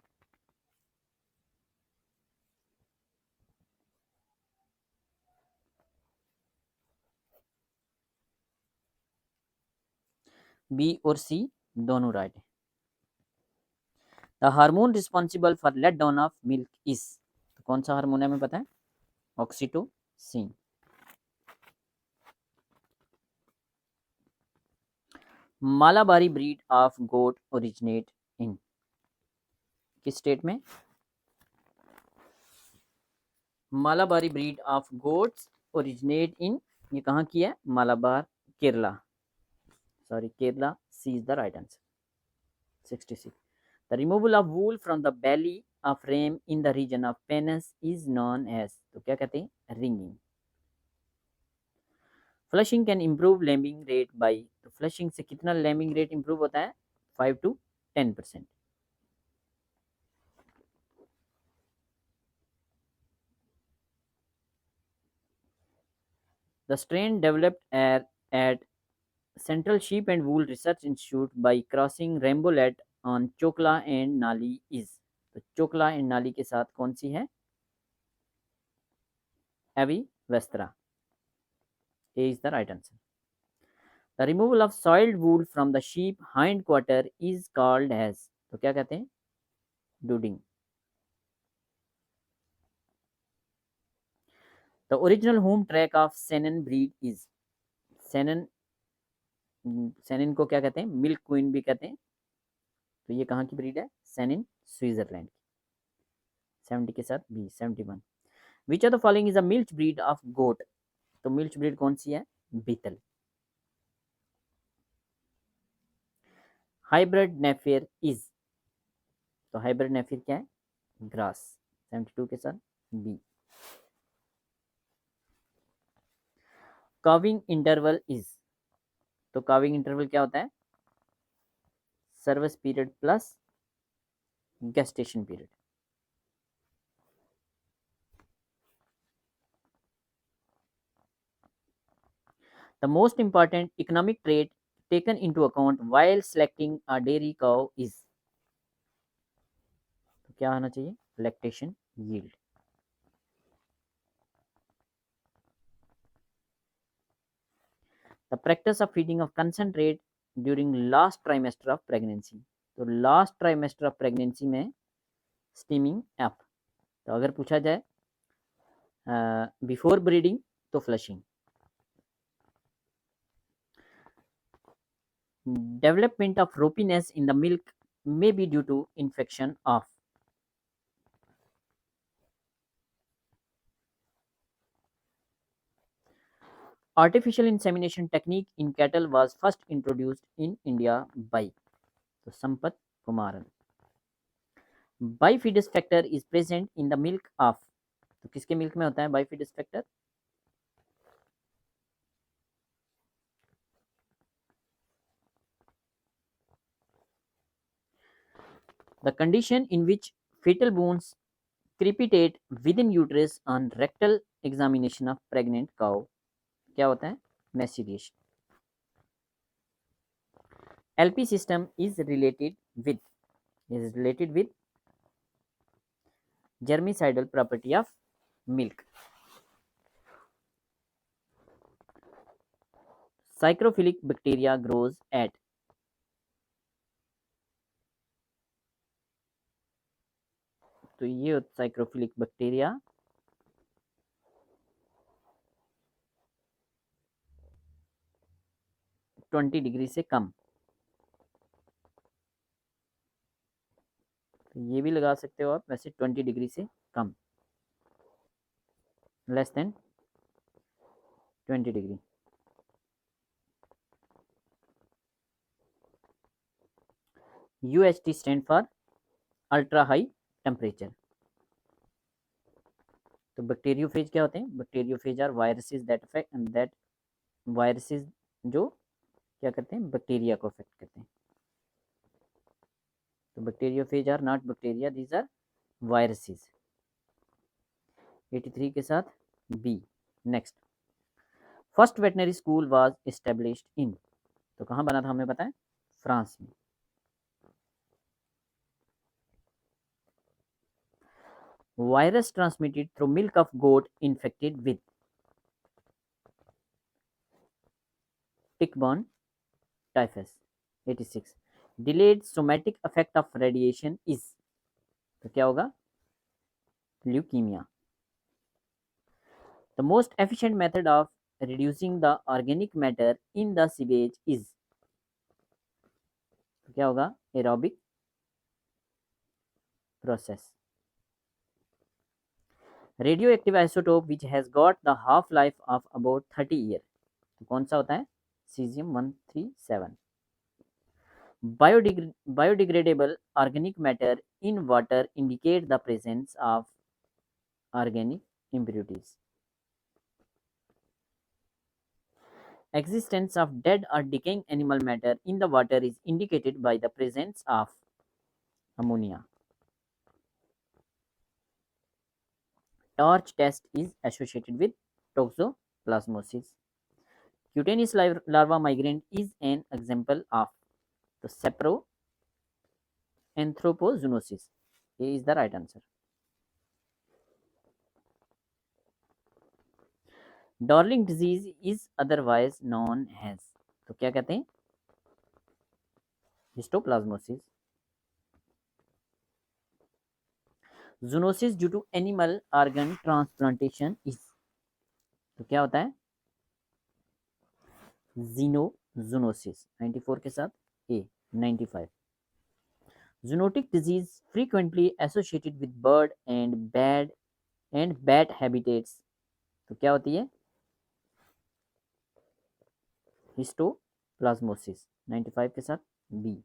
Speaker 1: बी और सी दोनों राइट है। The hormone responsible for let down of milk is, तो कौन सा हार्मोन है हमें पता है, oxytocin. Malabari breed of goat originate in, किस स्टेट में, Malabari breed of goats originate in, ये कहाँ की है, Malabar, Kerala, sorry Kerala, C is the right answer. 66 the removal of wool from the belly of ram in the region of penis is known as, तो क्या कहते हैं, ringing. Flushing can improve lambing rate by, तो फ्लशिंग से कितना लैम्बिंग रेट इम्प्रूव होता है, 5 to 10%। The strain developed at Central Sheep and Wool Research Institute by crossing Rambolet on Chokla and Nali is. तो चोकला एंड नाली के साथ कौन सी है? Avi Vastra. A is the right answer. The removal of soiled wool from the sheep hind quarter is called as. तो क्या कहते हैं? Dagging. The original home tract of Saanen breed is. Saanen, Saanen को क्या कहते हैं? मिल्क क्वीन भी कहते हैं। तो ये कहाँ की ब्रीड है? सेनिन स्विट्जरलैंड की। 70 के साथ B 71। Which of the following is a milch breed of goat. तो मिल्च ब्रीड कौन सी है? बीटल। Hybrid napier is. तो हाइब्रिड नेफियर क्या है? ग्रास। 72 के साथ बी। Calving interval is. तो काविंग इंटरवल क्या होता है? Service period plus gestation period. The most important economic trait taken into account while selecting a dairy cow is। तो क्या आना चाहिए? lactation yield। The practice of feeding of concentrate during last trimester of pregnancy। तो last trimester of pregnancy में steaming up। तो अगर पूछा जाए बिफोर ब्रीडिंग तो flushing. Development of ropiness in the milk may be due to infection of। Artificial insemination technique in cattle was first introduced in India by। तो Sampath Kumaran. Bifidus factor is present in the milk of. तो किसके मिल्क में होता है bifidus factor? The condition in which fetal bones crepitate within uterus on rectal examination of pregnant cow क्या होता है? मैसिलिएशन। LP system is related with germicidal property of milk। Psychrophilic bacteria grows at। तो ये साइक्रोफिलिक बैक्टीरिया 20 डिग्री से कम। तो ये भी लगा सकते हो आप वैसे 20 डिग्री से कम, less than 20 degree. UHT stand for ultra high temperature. तो बैक्टीरियोफेज क्या होते हैं? Bacteriophage are viruses that viruses जो क्या करते हैं? बैक्टीरिया को अफेक्ट करते हैं। तो bacteriophage are not bacteria, these are viruses. 83 के साथ B. Next, first veterinary school was established in. तो कहाँ बना था हमें पता है? फ्रांस में। Virus transmitted through milk of goat infected with. Tick borne typhus. 86, delayed somatic effect of radiation is. तो क्या होगा? Leukaemia. The most efficient method of reducing the organic matter in the sewage is। तो क्या होगा? Aerobic process. Radioactive isotope which has got the half life of about 30 year. तो कौन सा होता है? Caesium 137। Biodegradable organic matter in water indicate the presence of organic impurities। Existence of dead or decaying animal matter in the water is indicated by the presence of ammonia। Torch test is associated with toxoplasmosis। Cutaneous larva migrant is an example of। तो saproanthropozoonosis, A is the right answer. Darling disease is otherwise known as, तो क्या कहते हैं? Histoplasmosis. Zoonosis due to animal organ transplantation is, तो क्या होता है? जीनोजूनोसिस। 94 के साथ A. 95। Zoonotic disease frequently associated with bird and bat habitats, तो क्या होती है? हिस्टोप्लाज्मोसिस। 95 के साथ B.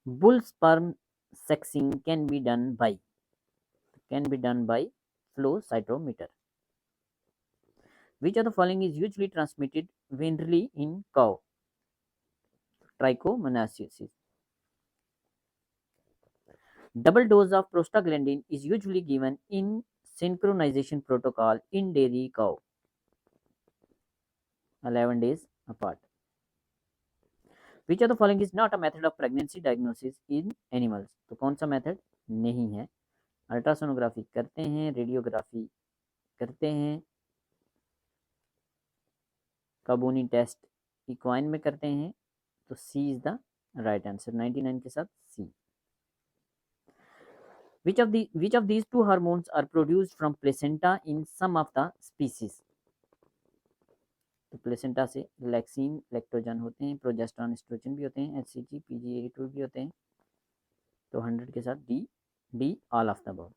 Speaker 1: Bull sperm sexing can be done by flow cytometer. Which of the following is usually transmitted ventrally in cow? Trichomoniasis. Double dose of prostaglandin is usually given in synchronization protocol in dairy cow, 11 days apart. Which of the following is not a method of pregnancy diagnosis in animals? तो कौन सा मेथड नहीं है? अल्ट्रासोनोग्राफी करते हैं, रेडियोग्राफी करते हैं, काबूनी टेस्ट इक्वाइन में करते हैं, तो सी इज द राइट आंसर। 99 के साथ सी। Which of these two hormones are produced from placenta in some of the species? तो प्लेसेंटा से लैक्सीन लैक्टोजन होते हैं, प्रोजेस्टेरॉन एस्ट्रोजन भी होते हैं, एचसीजी पीजीए2 भी होते हैं, तो 100 के साथ D all of the above.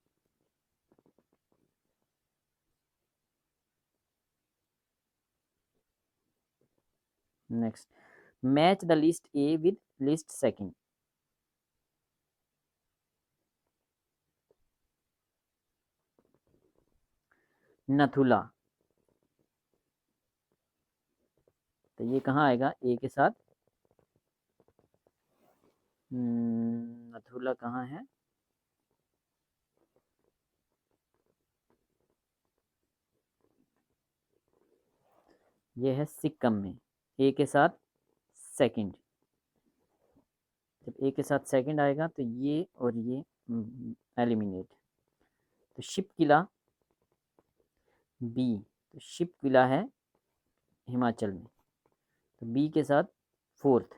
Speaker 1: Next, match the list A with list second. Nathula, तो ये कहाँ आएगा ए के साथ? नथुला कहाँ है? ये है सिक्किम में, ए के साथ सेकंड। जब ए के साथ सेकंड आएगा तो ये और ये एलिमिनेट। तो शिप किला बी, तो शिप किला है हिमाचल में, तो बी के साथ फोर्थ,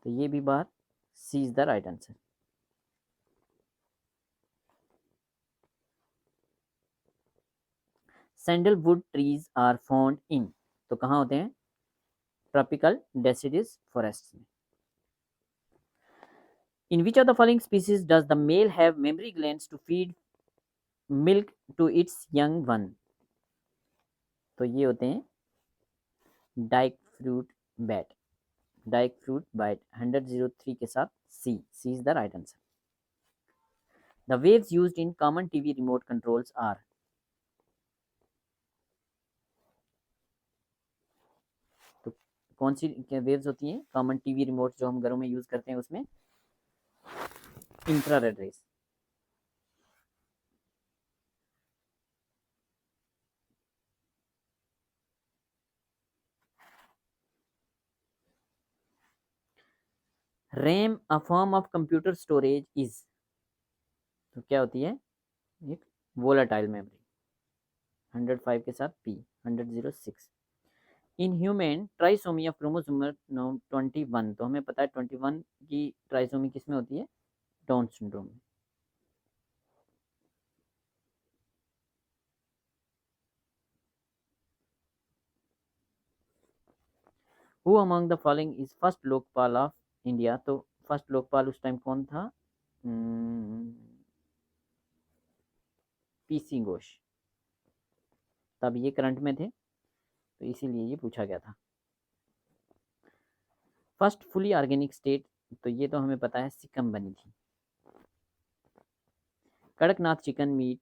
Speaker 1: तो ये भी बाहर, C is the right answer. Sandalwood trees are found in, तो कहाँ होते हैं? ट्रॉपिकल डेसिडियस फॉरेस्ट में। In which of the following species does the male have mammary glands to feed milk to its young one? तो ये होते हैं Dayak fruit bat. Dayak fruit bat 103 के साथ C is the right answer. The waves used in common TV remote controls are, तो कौन सी वेव्स होती हैं कॉमन टीवी रिमोट जो हम घरों में यूज करते हैं उसमें? Infrared rays. RAM a form of computer storage is, तो क्या होती है? एक वोलाटाइल मेमोरी। 105 के साथ P. 106। In human trisomy of chromosome 21, तो हमें पता है 21 की ट्राइसोमी किस में होती है? डाउन सिंड्रोम में। Who among the following is first Lokpal of India? तो फर्स्ट लोकपाल उस टाइम कौन था? पीसी घोष। तब ये करंट में थे, तो इसीलिए ये पूछा गया था। फर्स्ट फुली ऑर्गेनिक स्टेट, तो ये तो हमें पता है सिक्किम बनी थी। कड़कनाथ चिकन मीट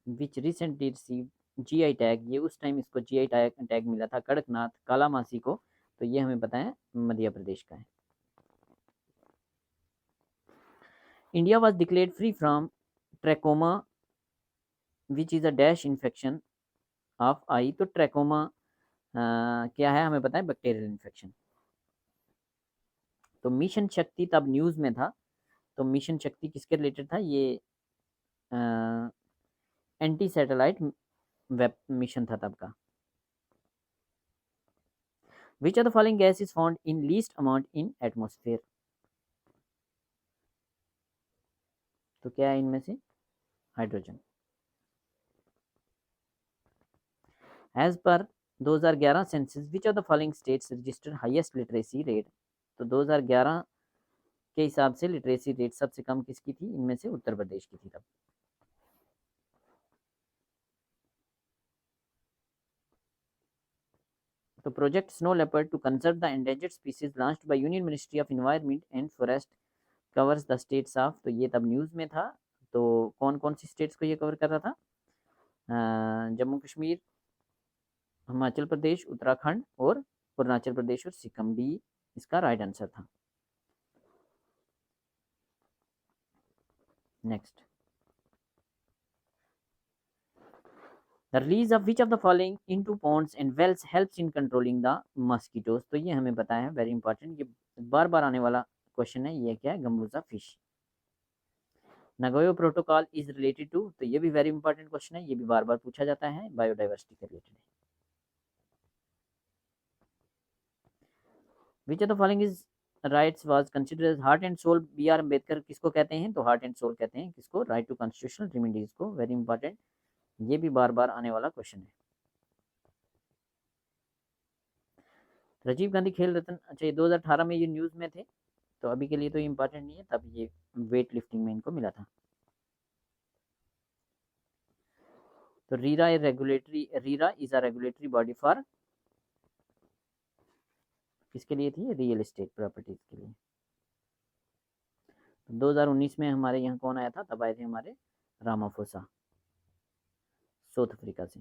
Speaker 1: विच रिसेंटली रिसीव जीआई टैग, ये उस टाइम इसको जीआई टैग मिला था कड़कनाथ कालामासी को, तो ये हमें पता है मध्य प्रदेश का है। India was declared free from trachoma which is a dash infection of eye, तो ट्रैकोमा क्या है हमें पता है, बैक्टीरियल इन्फेक्शन। तो मिशन शक्ति तब न्यूज़ में था, तो मिशन शक्ति किसके रिलेटेड था, ये एंटी सैटेलाइट वेब मिशन था तब का। Which are the following gas is found in least amount in atmosphere. तो क्या है इनमें से, hydrogen. As per 2011 census which of the following states registered highest literacy rate. तो 2011 के हिसाब से लिटरेसी रेट सबसे कम किसकी थी, इनमें से उत्तर प्रदेश की थी तब। तो project snow leopard to conserve the endangered species launched by union ministry of environment and forest covers the states of. तो ये तब न्यूज़ में था। तो कौन कौन सी स्टेट्स को ये कवर कर रहा था, जम्मू कश्मीर, हिमाचल प्रदेश, उत्तराखंड और अरुणाचल प्रदेश और सिक्किम। डी इसका राइट आंसर था। Next, the release of which of the following into ponds and wells helps in controlling the mosquitoes. तो ये हमें पता है, वेरी इंपॉर्टेंट, ये बार बार आने वाला क्वेश्चन है। ये क्या है, gambusia fish. Nagoya protocol is related to, तो ये भी वेरी इंपॉर्टेंट क्वेश्चन है, ये भी बार बार पूछा जाता है, बायोडाइवर्सिटी के रिलेटेड है। Which of the following is rights was considered as heart and soul. B R Ambedkar किसको कहते हैं, तो हार्ट एंड सोल कहते हैं किसको, राइट टू कॉन्स्टिट्यूशनल रेमेडीज को। वेरी इंपॉर्टेंट, ये भी बार बार आने वाला क्वेश्चन है। राजीव गांधी खेल रत्न, अच्छा ये 2018 में ये न्यूज़ में थे, तो अभी के लिए तो इम्पोर्टेंट नहीं है, तब ये वेट लिफ्टिंग में इनको मिला था। तो RERA is a regulatory body for, किसके लिए थी, रियल एस्टेट प्रॉपर्टीज के लिए। 2019 में हमारे यहाँ कौन आया था, तब आए थे हमारे रामाफोसा, साउथ अफ्रीका से।